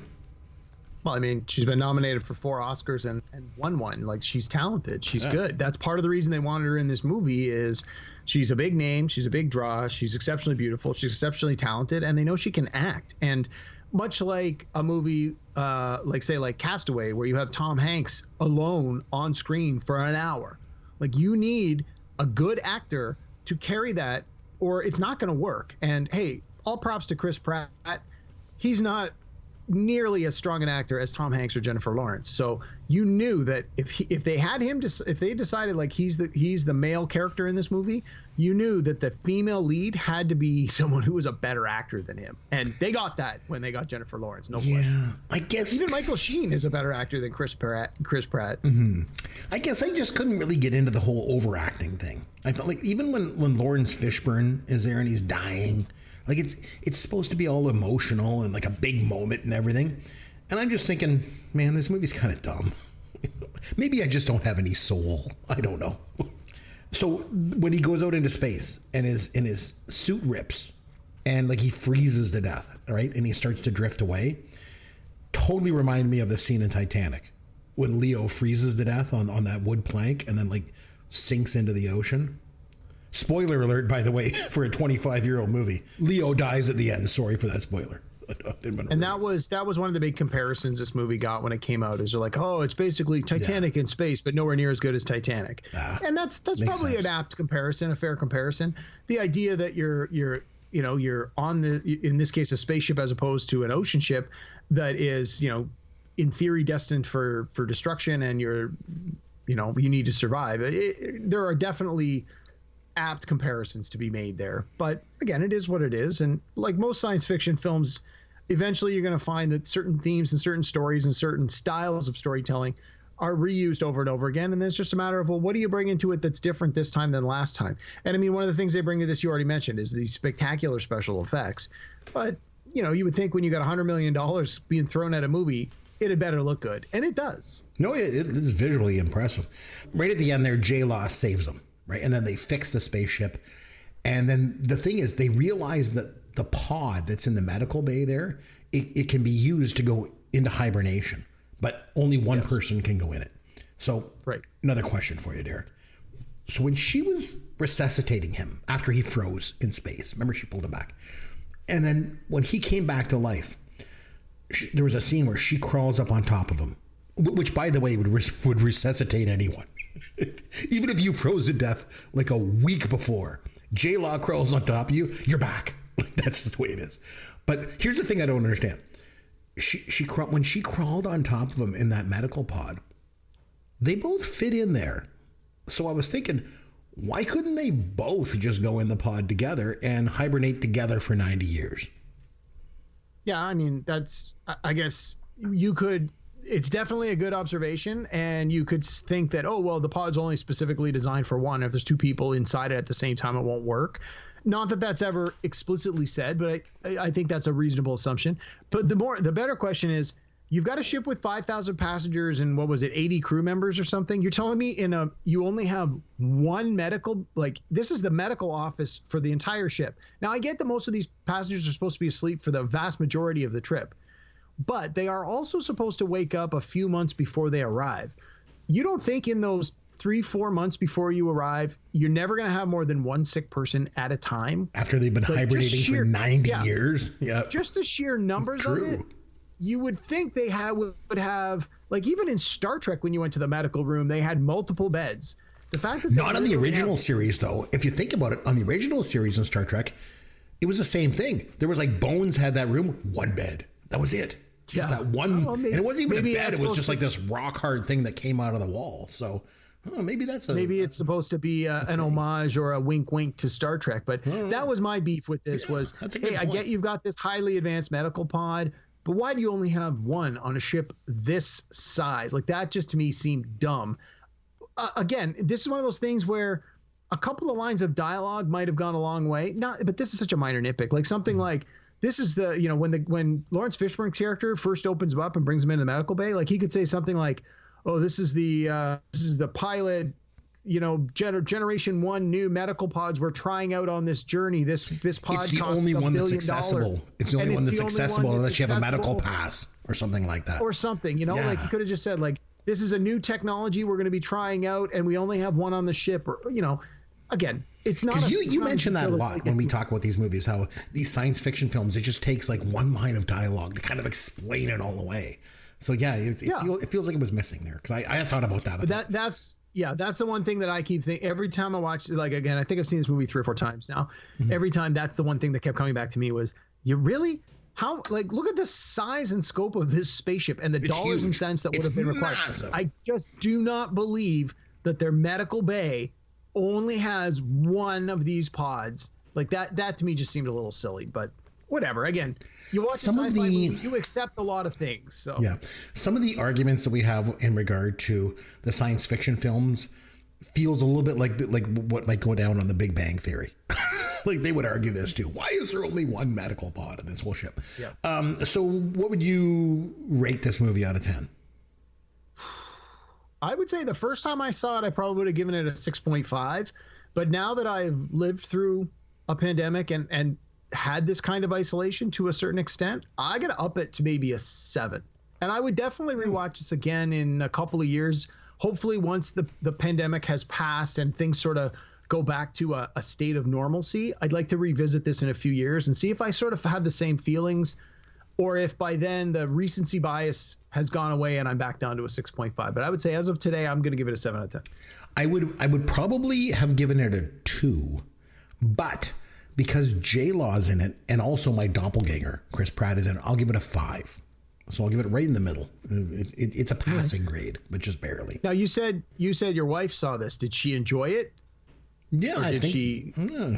[SPEAKER 7] Well, I mean, she's been nominated for 4 Oscars and won one. She's talented. She's good. That's part of the reason they wanted her in this movie is she's a big name. She's a big draw. She's exceptionally beautiful. She's exceptionally talented. And they know she can act. And much like a movie like Castaway, where you have Tom Hanks alone on screen for an hour, you need a good actor to carry that, or it's not going to work. And hey, all props to Chris Pratt. He's not nearly as strong an actor as Tom Hanks or Jennifer Lawrence. So you knew that if they had him, if they decided he's the male character in this movie, you knew that the female lead had to be someone who was a better actor than him. And they got that when they got Jennifer Lawrence. No question.
[SPEAKER 5] I guess
[SPEAKER 7] even Michael Sheen is a better actor than Chris Pratt.
[SPEAKER 5] Mm-hmm. I guess I just couldn't really get into the whole overacting thing. I felt even when Lawrence Fishburne is there and he's dying, it's supposed to be all emotional and a big moment and everything. And I'm just thinking, man, this movie's kind of dumb. Maybe I just don't have any soul. I don't know. So when he goes out into space and his suit rips and he freezes to death, right? And he starts to drift away. Totally reminded me of the scene in Titanic when Leo freezes to death on that wood plank and then sinks into the ocean. Spoiler alert, by the way, for a 25-year-old movie. Leo dies at the end. Sorry for that spoiler.
[SPEAKER 7] And that was one of the big comparisons this movie got when it came out. Is they're like, oh, it's basically Titanic in space, but nowhere near as good as Titanic. And that's probably
[SPEAKER 5] sense.
[SPEAKER 7] an apt comparison, a fair comparison. The idea that you're on in this case a spaceship as opposed to an ocean ship that is in theory destined for destruction, and you need to survive. There are definitely apt comparisons to be made there, but again, it is what it is. And like most science fiction films, eventually you're going to find that certain themes and certain stories and certain styles of storytelling are reused over and over again, and then it's just a matter of, well, what do you bring into it that's different this time than last time? And I mean, one of the things they bring to this, you already mentioned, is these spectacular special effects. But you would think when you got $100 million being thrown at a movie, it had better look good, and it does.
[SPEAKER 5] No, it's visually impressive. Right at the end there, J-Law saves them, right? And then they fix the spaceship. And then the thing is, they realize that the pod that's in the medical bay there, it can be used to go into hibernation, but only one person can go in it. So another question for you, Derek. So when she was resuscitating him after he froze in space, remember she pulled him back. And then when he came back to life, there was a scene where she crawls up on top of him, which, by the way, would resuscitate anyone. Even if you froze to death like a week before, J-Law crawls on top of you, you're back. That's the way it is. But here's the thing I don't understand. When she crawled on top of him in that medical pod, they both fit in there. So I was thinking, why couldn't they both just go in the pod together and hibernate together for 90 years?
[SPEAKER 7] Yeah, I mean, I guess you could, it's definitely a good observation, and you could think that, oh, well, the pod's only specifically designed for one. If there's two people inside it at the same time, it won't work. Not that that's ever explicitly said, but I think that's a reasonable assumption. But the better question is, you've got a ship with 5,000 passengers and 80 crew members or something. You're telling me you only have one medical, this is the medical office for the entire ship. Now, I get that most of these passengers are supposed to be asleep for the vast majority of the trip, but they are also supposed to wake up a few months before they arrive. You don't think in those 3-4 months before you arrive, you're never going to have more than one sick person at a time?
[SPEAKER 5] After they've been hibernating for 90 years? Yeah.
[SPEAKER 7] Just the sheer numbers of it. You would think they would have, even in Star Trek, when you went to the medical room, they had multiple beds. The fact that
[SPEAKER 5] not on the original series, though. If you think about it, on the original series in Star Trek, it was the same thing. There was Bones had that room, one bed. That was it. Just that one. Well, and it wasn't even a bed. It was just this rock hard thing that came out of the wall. So maybe it's supposed to be an homage or a wink wink to Star Trek. But that was my beef with this was, hey, I get you've got this highly advanced medical pod, but why do you only have one on a ship this size? That just to me seemed dumb. Again, this is one of those things where a couple of lines of dialogue might have gone a long way. But this is such a minor nitpick. Something like this is the when Lawrence Fishburne's character first opens him up and brings him into the medical bay, he could say something like, "Oh, this is the pilot." Generation 1 new medical pods we're trying out on this journey. This pod it's the
[SPEAKER 7] costs
[SPEAKER 5] only
[SPEAKER 7] $1
[SPEAKER 5] one that's
[SPEAKER 7] billion.
[SPEAKER 5] accessible. It's the only one that's accessible unless you have a medical pass or something like that.
[SPEAKER 7] Or something, you could have just said this is a new technology we're going to be trying out and we only have one on the ship, or again, it's not.
[SPEAKER 5] You mention that a lot when we talk about these movies, how these science fiction films, it just takes one line of dialogue to kind of explain it all the way. So it feels like it was missing there, because I thought about that.
[SPEAKER 7] But that's the one thing that I keep thinking every time I watch. Again, I think I've seen this movie 3 or 4 times now. Mm-hmm. Every time, that's the one thing that kept coming back to me was, you really? How? Look at the size and scope of this spaceship and the dollars huge. And cents that would have been required.
[SPEAKER 5] Massive.
[SPEAKER 7] I just do not believe that their medical bay only has one of these pods. That to me just seemed a little silly, but whatever. Again, you watch some of the movie, you accept a lot of things. So
[SPEAKER 5] yeah, some of the arguments that we have in regard to the science fiction films feels a little bit like what might go down on the Big Bang Theory. They would argue this too. Why is there only one medical pod in this whole ship? Yeah. So what would you rate this movie out of 10?
[SPEAKER 7] I would say the first time I saw it, I probably would have given it a 6.5. But now that I've lived through a pandemic and had this kind of isolation to a certain extent, I got to up it to maybe a 7. And I would definitely rewatch this again in a couple of years. Hopefully once the pandemic has passed and things sort of go back to a state of normalcy, I'd like to revisit this in a few years and see if I sort of had the same feelings, or if by then the recency bias has gone away and I'm back down to a 6.5. But I would say as of today, I'm going to give it a 7 out of 10.
[SPEAKER 5] I would probably have given it a 2, but because J-Law's in it and also my doppelganger, Chris Pratt, is in it, I'll give it a 5. So I'll give it right in the middle. It's a passing grade, but just barely.
[SPEAKER 7] Now, you said your wife saw this. Did she enjoy it?
[SPEAKER 5] Yeah, I think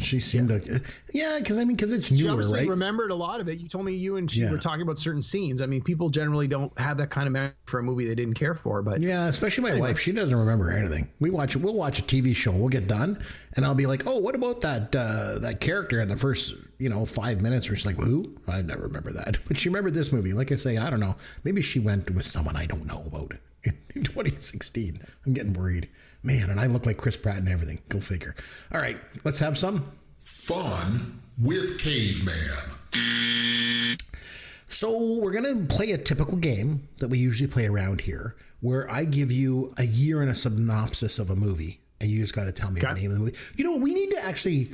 [SPEAKER 5] she seemed to. Yeah, because it's newer,
[SPEAKER 7] she
[SPEAKER 5] right?
[SPEAKER 7] Remembered a lot of it. You told me you and she were talking about certain scenes. I mean, people generally don't have that kind of memory for a movie they didn't care for. But
[SPEAKER 5] yeah, especially my wife. She doesn't remember anything. We'll watch a TV show. We'll get done, and I'll be like, "Oh, what about that character in the first 5 minutes?" Or she's like, "Who? I never remember that." But she remembered this movie. Like I say, I don't know. Maybe she went with someone I don't know about in 2016. I'm getting worried. Man, and I look like Chris Pratt and everything. Go figure. All right, let's have some
[SPEAKER 4] fun with Caveman.
[SPEAKER 5] So we're going to play a typical game that we usually play around here, where I give you a year and a synopsis of a movie, and you just got to tell me the name of the movie. You know what? We need to actually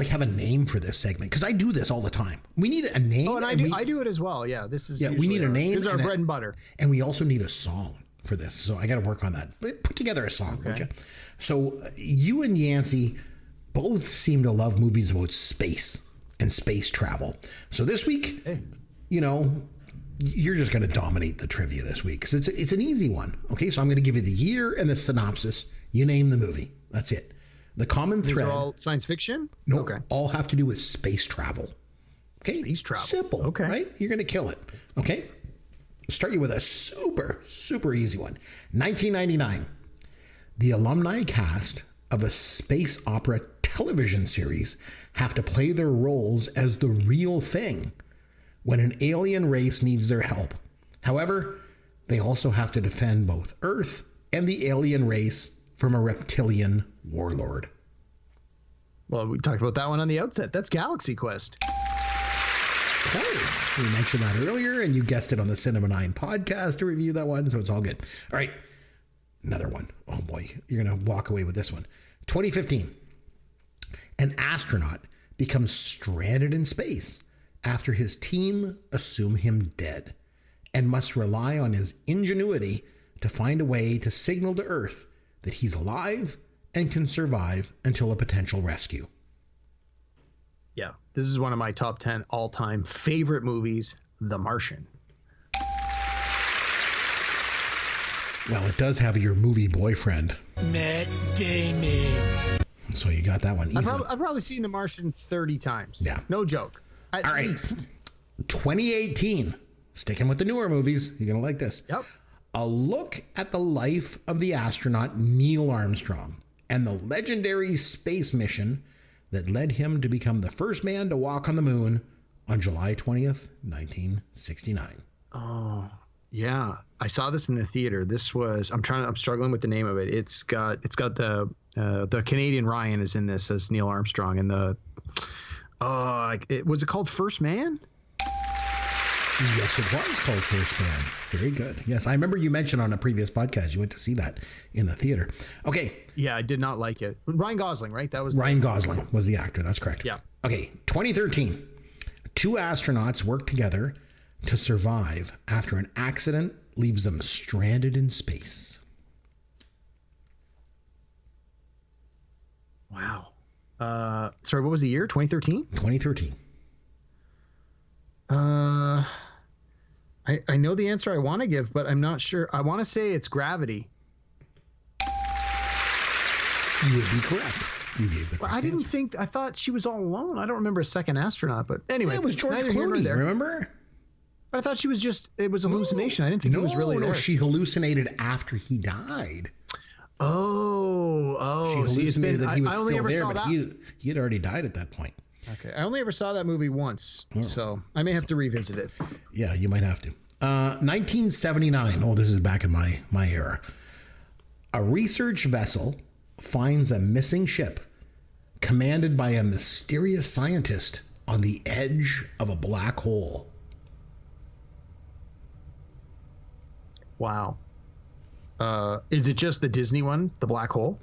[SPEAKER 5] have a name for this segment, because I do this all the time. We need a name.
[SPEAKER 7] Oh, and I do it as well. Yeah, this is
[SPEAKER 5] we need a name.
[SPEAKER 7] This is our bread and butter.
[SPEAKER 5] And we also need a song for this, so I got to work on that. But put together a song, would you? So you and Yancey both seem to love movies about space and space travel. So this week, you're just going to dominate the trivia this week, because it's an easy one. Okay, so I'm going to give you the year and the synopsis. You name the movie. That's it. The common thread.
[SPEAKER 7] These are all science fiction?
[SPEAKER 5] No, all have to do with space travel. Okay,
[SPEAKER 7] space travel.
[SPEAKER 5] Simple. Okay, right? You're going to kill it. Okay. Start you with a super, super easy one. 1999, the alumni cast of a space opera television series have to play their roles as the real thing when an alien race needs their help. However, they also have to defend both Earth and the alien race from a reptilian warlord.
[SPEAKER 7] Well, we talked about that one on the outset. That's Galaxy Quest.
[SPEAKER 5] Nice. We mentioned that earlier, and you guessed it on the Cinema 9 podcast to review that one, so it's all good. All right, another one. Oh boy, you're going to walk away with this one. 2015, an astronaut becomes stranded in space after his team assume him dead and must rely on his ingenuity to find a way to signal to Earth that he's alive and can survive until a potential rescue.
[SPEAKER 7] Yeah, this is one of my top 10 all-time favorite movies, The Martian.
[SPEAKER 5] Well, it does have your movie boyfriend,
[SPEAKER 2] Matt Damon.
[SPEAKER 5] So you got that one easy.
[SPEAKER 7] I've probably seen The Martian 30 times.
[SPEAKER 5] Yeah.
[SPEAKER 7] No joke. At least.
[SPEAKER 5] 2018. Sticking with the newer movies. You're going to like this.
[SPEAKER 7] Yep.
[SPEAKER 5] A look at the life of the astronaut Neil Armstrong and the legendary space mission that led him to become the first man to walk on the moon on July 20th, 1969.
[SPEAKER 7] Oh, yeah. I saw this in the theater. This was, I'm struggling with the name of it. It's got the Canadian Ryan is in this as Neil Armstrong, and was it called First Man?
[SPEAKER 5] Yes, it was called First Man. Very good. Yes, I remember you mentioned on a previous podcast you went to see that in the theater. Okay.
[SPEAKER 7] Yeah, I did not like it. Ryan Gosling, right? That was
[SPEAKER 5] Ryan Gosling was the actor. That's correct.
[SPEAKER 7] Yeah.
[SPEAKER 5] Okay, 2013. 2 astronauts work together to survive after an accident leaves them stranded in space.
[SPEAKER 7] Wow. Sorry, what was the year? 2013?
[SPEAKER 5] 2013.
[SPEAKER 7] I know the answer I want to give, but I'm not sure. I want to say it's Gravity.
[SPEAKER 5] You would be correct. You gave the correct answer.
[SPEAKER 7] I thought she was all alone. I don't remember a second astronaut, but anyway.
[SPEAKER 5] Yeah, it was George Clooney, remember?
[SPEAKER 7] But I thought she was it was a hallucination. I didn't think he was really there.
[SPEAKER 5] No, she hallucinated after he died.
[SPEAKER 7] Oh.
[SPEAKER 5] She hallucinated that he was still there, but he had already died at that point.
[SPEAKER 7] Okay, I only ever saw that movie once, so I may have to revisit it.
[SPEAKER 5] Yeah, you might have to. 1979. Oh, this is back in my era. A research vessel finds a missing ship commanded by a mysterious scientist on the edge of a black hole.
[SPEAKER 7] Wow. Is it just the Disney one, The Black Hole?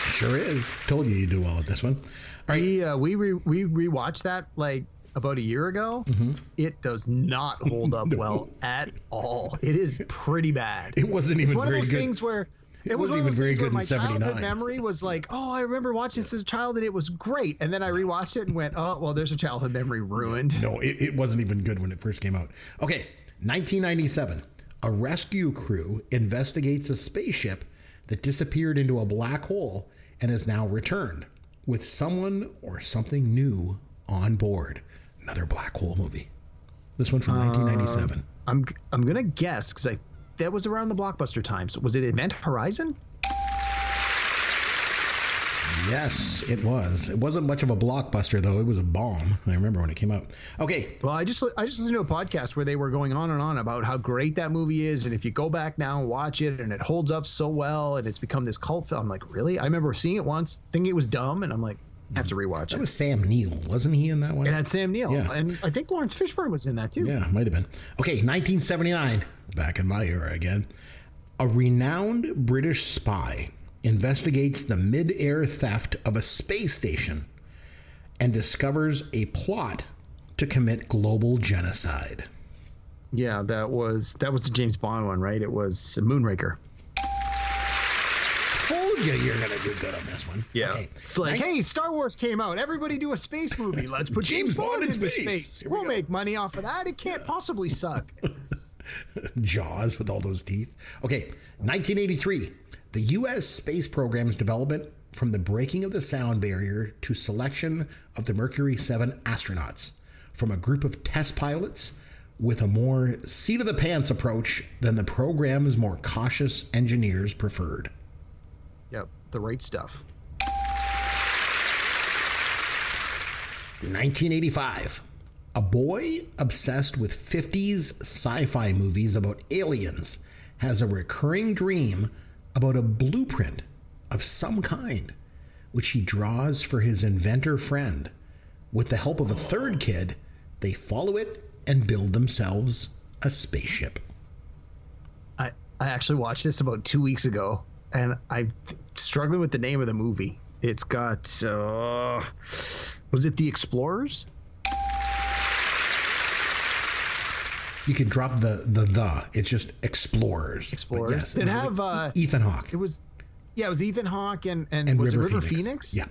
[SPEAKER 5] Sure is. Told you do well at this one. All right.
[SPEAKER 7] We rewatched that like about a year ago. It does not hold up well at all. It is pretty bad.
[SPEAKER 5] It wasn't even
[SPEAKER 7] one
[SPEAKER 5] very
[SPEAKER 7] of those
[SPEAKER 5] good.
[SPEAKER 7] things where
[SPEAKER 5] It wasn't even very good in
[SPEAKER 7] my childhood
[SPEAKER 5] 79.
[SPEAKER 7] memory was like, oh, I remember watching this as a child and it was great. And then I rewatched it and went, oh, well, there's a childhood memory ruined.
[SPEAKER 5] No, it wasn't even good when it first came out. Okay, 1997. A rescue crew investigates a spaceship that disappeared into a black hole and is now returned with someone or something new on board. Another black hole movie. This one from 1997.
[SPEAKER 7] I'm gonna guess because that was around the blockbuster times. Was it Event Horizon?
[SPEAKER 5] Yes, it was. It wasn't much of a blockbuster though. It was a bomb. I remember when it came out. Okay.
[SPEAKER 7] Well, I just listened to a podcast where they were going on and on about how great that movie is, and if you go back now and watch it, and it holds up so well, and it's become this cult film. I'm like, really? I remember seeing it once, thinking it was dumb, and I'm like, I have to rewatch it.
[SPEAKER 5] That was Sam Neill, wasn't he in that one?
[SPEAKER 7] It had Sam Neill,
[SPEAKER 5] Yeah.
[SPEAKER 7] and I think Lawrence Fishburne was in that too.
[SPEAKER 5] Yeah, might have been. Okay, 1979. Back in my era again. A renowned British spy investigates the mid-air theft of a space station and discovers a plot to commit global genocide.
[SPEAKER 7] Yeah, that was the James Bond one, right? It was Moonraker.
[SPEAKER 5] Told you you're gonna do good on this one.
[SPEAKER 7] Yeah.
[SPEAKER 5] Okay.
[SPEAKER 7] It's like, hey, Star Wars came out. Everybody do a space movie. Let's put James Bond in space.
[SPEAKER 5] Here we
[SPEAKER 7] We'll
[SPEAKER 5] go.
[SPEAKER 7] make money off of that. It can't possibly suck.
[SPEAKER 5] Jaws with all those teeth. Okay, 1983. The U.S. space program's development from the breaking of the sound barrier to selection of the Mercury 7 astronauts from a group of test pilots with a more seat-of-the-pants approach than the program's more cautious engineers preferred.
[SPEAKER 7] Yep, the right stuff.
[SPEAKER 5] 1985. A boy obsessed with 50s sci-fi movies about aliens has a recurring dream about a blueprint of some kind, which he draws for his inventor friend. With the help of a third kid, they follow it and build themselves a spaceship.
[SPEAKER 7] I actually watched this about 2 weeks ago, and I'm struggling with the name of the movie. It's got, was it The Explorers?
[SPEAKER 5] You can drop the. It's just Explorers.
[SPEAKER 7] Explorers.
[SPEAKER 5] But yes,
[SPEAKER 7] Did it
[SPEAKER 5] was
[SPEAKER 7] have
[SPEAKER 5] Ethan Hawke
[SPEAKER 7] It was Ethan Hawke and was
[SPEAKER 5] River
[SPEAKER 7] it River
[SPEAKER 5] Phoenix.
[SPEAKER 7] Phoenix?
[SPEAKER 5] Yeah.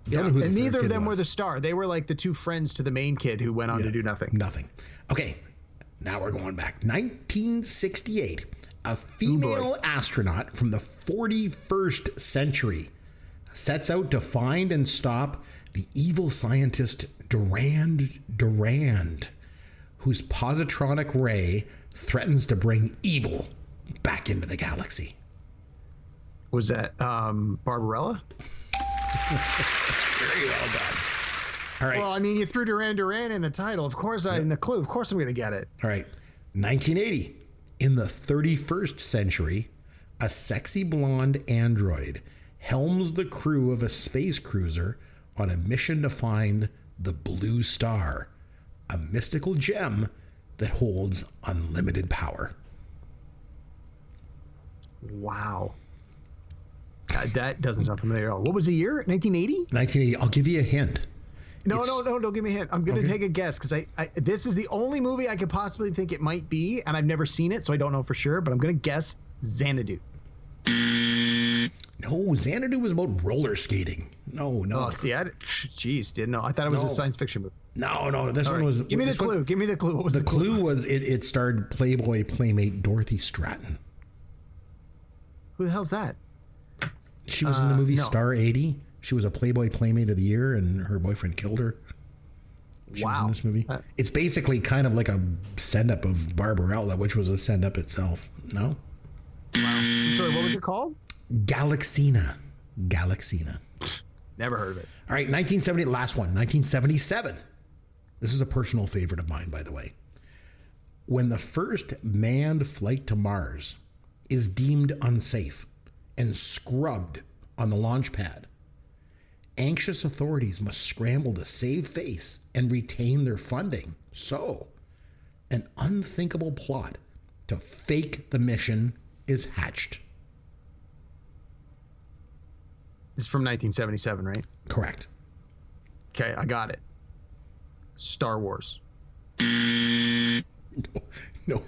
[SPEAKER 7] Yeah.
[SPEAKER 5] Don't know who the
[SPEAKER 7] And
[SPEAKER 5] third
[SPEAKER 7] neither of
[SPEAKER 5] kid
[SPEAKER 7] them were
[SPEAKER 5] was.
[SPEAKER 7] the star. They were like the two friends to the main kid who went on to do nothing.
[SPEAKER 5] Nothing. Okay, now we're going back. 1968. A female astronaut from the 41st century sets out to find and stop the evil scientist Durand, whose positronic ray threatens to bring evil back into the galaxy.
[SPEAKER 7] Was that Barbarella?
[SPEAKER 5] Very well done. All right.
[SPEAKER 7] Well, I mean, you threw Duran Duran in the title. Of course, in the clue. Of course, I'm going to get it.
[SPEAKER 5] All right. 1980. In the 31st century, a sexy blonde android helms the crew of a space cruiser on a mission to find the Blue Star, a mystical gem that holds unlimited power.
[SPEAKER 7] Wow. That doesn't sound familiar at all. What was the year? 1980?
[SPEAKER 5] 1980. I'll give you a hint.
[SPEAKER 7] No, don't give me a hint. I'm going to take a guess because I this is the only movie I could possibly think it might be, and I've never seen it, so I don't know for sure, but I'm going to guess Xanadu.
[SPEAKER 5] No, Xanadu was about roller skating. No.
[SPEAKER 7] Oh, see, jeez, didn't know. I thought it was a science fiction movie.
[SPEAKER 5] No. This one was.
[SPEAKER 7] Give me the clue. Give me the clue. What was
[SPEAKER 5] The clue was it starred Playboy playmate Dorothy Stratton.
[SPEAKER 7] Who the hell's that?
[SPEAKER 5] She was in the movie
[SPEAKER 7] no.
[SPEAKER 5] Star 80. She was a Playboy Playmate of the Year, and her boyfriend killed her. She was in this movie. It's basically kind of like a send-up of Barbarella, which was a send-up itself. No?
[SPEAKER 7] Wow. Sorry, what was it called?
[SPEAKER 5] Galaxina.
[SPEAKER 7] Never heard of it.
[SPEAKER 5] All right, 1970, last one. 1977. This is a personal favorite of mine, by the way. When the first manned flight to Mars is deemed unsafe and scrubbed on the launch pad, anxious authorities must scramble to save face and retain their funding. So, an unthinkable plot to fake the mission is hatched.
[SPEAKER 7] It's from 1977, right?
[SPEAKER 5] Correct.
[SPEAKER 7] Okay, I got it. Star Wars.
[SPEAKER 5] No,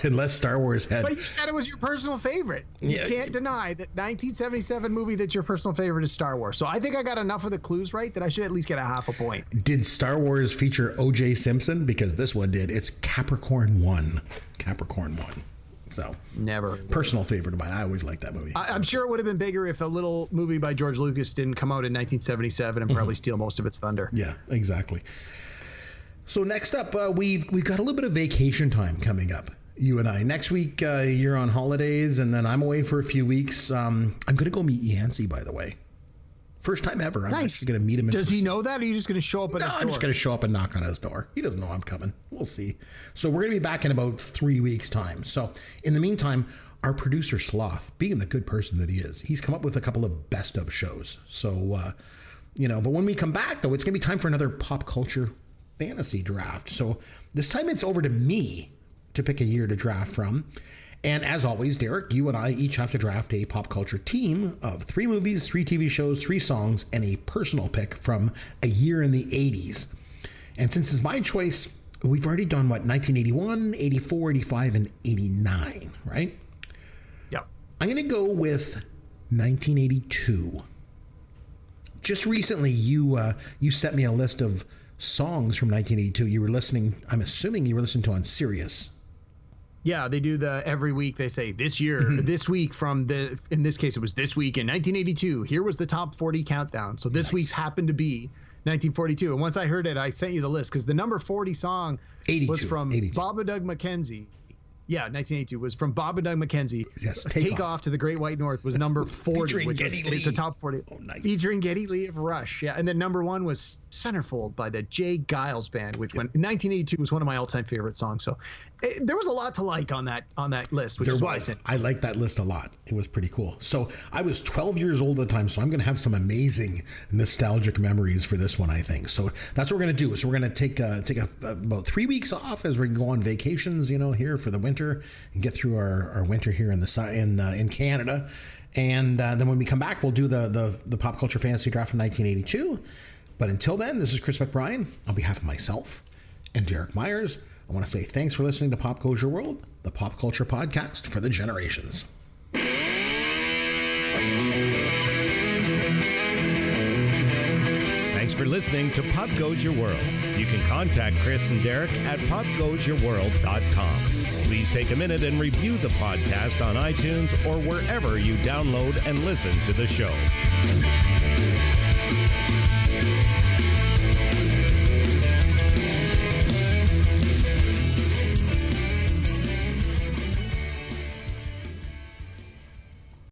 [SPEAKER 5] unless Star Wars had.
[SPEAKER 7] But you said it was your personal favorite. You can't deny that 1977 movie that's your personal favorite is Star Wars. So I think I got enough of the clues right that I should at least get a half a point.
[SPEAKER 5] Did Star Wars feature O.J. Simpson? Because this one did. It's Capricorn 1. Capricorn 1. So
[SPEAKER 7] never.
[SPEAKER 5] Personal favorite of mine. I always liked that movie.
[SPEAKER 7] I'm sure it would have been bigger if a little movie by George Lucas didn't come out in 1977 and probably steal most of its thunder.
[SPEAKER 5] Yeah, exactly. So next up, we've got a little bit of vacation time coming up. You and I. Next week, you're on holidays, and then I'm away for a few weeks. I'm going to go meet Yancey, by the way. First time ever. I'm actually going to meet him.
[SPEAKER 7] Does he know that, or are you just going to show up at his door?
[SPEAKER 5] I'm just going to show up and knock on his door. He doesn't know I'm coming. We'll see. So we're going to be back in about 3 weeks' time. So in the meantime, our producer Sloth, being the good person that he is, he's come up with a couple of best of shows. So, but when we come back, though, it's going to be time for another pop culture fantasy draft. So this time it's over to me to pick a year to draft from. And as always, Derek, you and I each have to draft a pop culture team of 3 movies, 3 TV shows, 3 songs, and a personal pick from a year in the 80s. And since it's my choice, we've already done 1981, 84, 85, and 89, right?
[SPEAKER 7] Yep.
[SPEAKER 5] I'm going to go with 1982. Just recently, you sent me a list of songs from 1982 you were listening. I'm assuming you were listening to on Sirius.
[SPEAKER 7] Yeah, they do every week they say this year, this week in this case it was this week in 1982. Here was the top 40 countdown. So this week's happened to be 1942. And once I heard it, I sent you the list because the number 40 song was from Bob and Doug McKenzie. Yeah, 1982 was from Bob and Doug McKenzie.
[SPEAKER 5] Yes,
[SPEAKER 7] Take Off to the Great White North was number 40, which is a top 40.
[SPEAKER 5] Oh, nice.
[SPEAKER 7] Featuring Geddy Lee of Rush. Yeah, and then number 1 was Centerfold by the Jay Giles Band, which in 1982 was one of my all-time favorite songs. So there was a lot to like on that list. Which is why
[SPEAKER 5] I liked that list a lot. It was pretty cool. So I was 12 years old at the time, so I'm going to have some amazing nostalgic memories for this one, I think. So that's what we're going to do. So we're going to take about 3 weeks off as we go on vacations, here for the winter and get through our winter here in Canada. And then when we come back, we'll do the pop culture fantasy draft from 1982. But until then, this is Chris McBrien on behalf of myself and Derek Myers. I want to say thanks for listening to Pop Goes Your World, the pop culture podcast for the generations.
[SPEAKER 9] Thanks for listening to Pop Goes Your World. You can contact Chris and Derek at popgoesyourworld.com. Please take a minute and review the podcast on iTunes or wherever you download and listen to the show.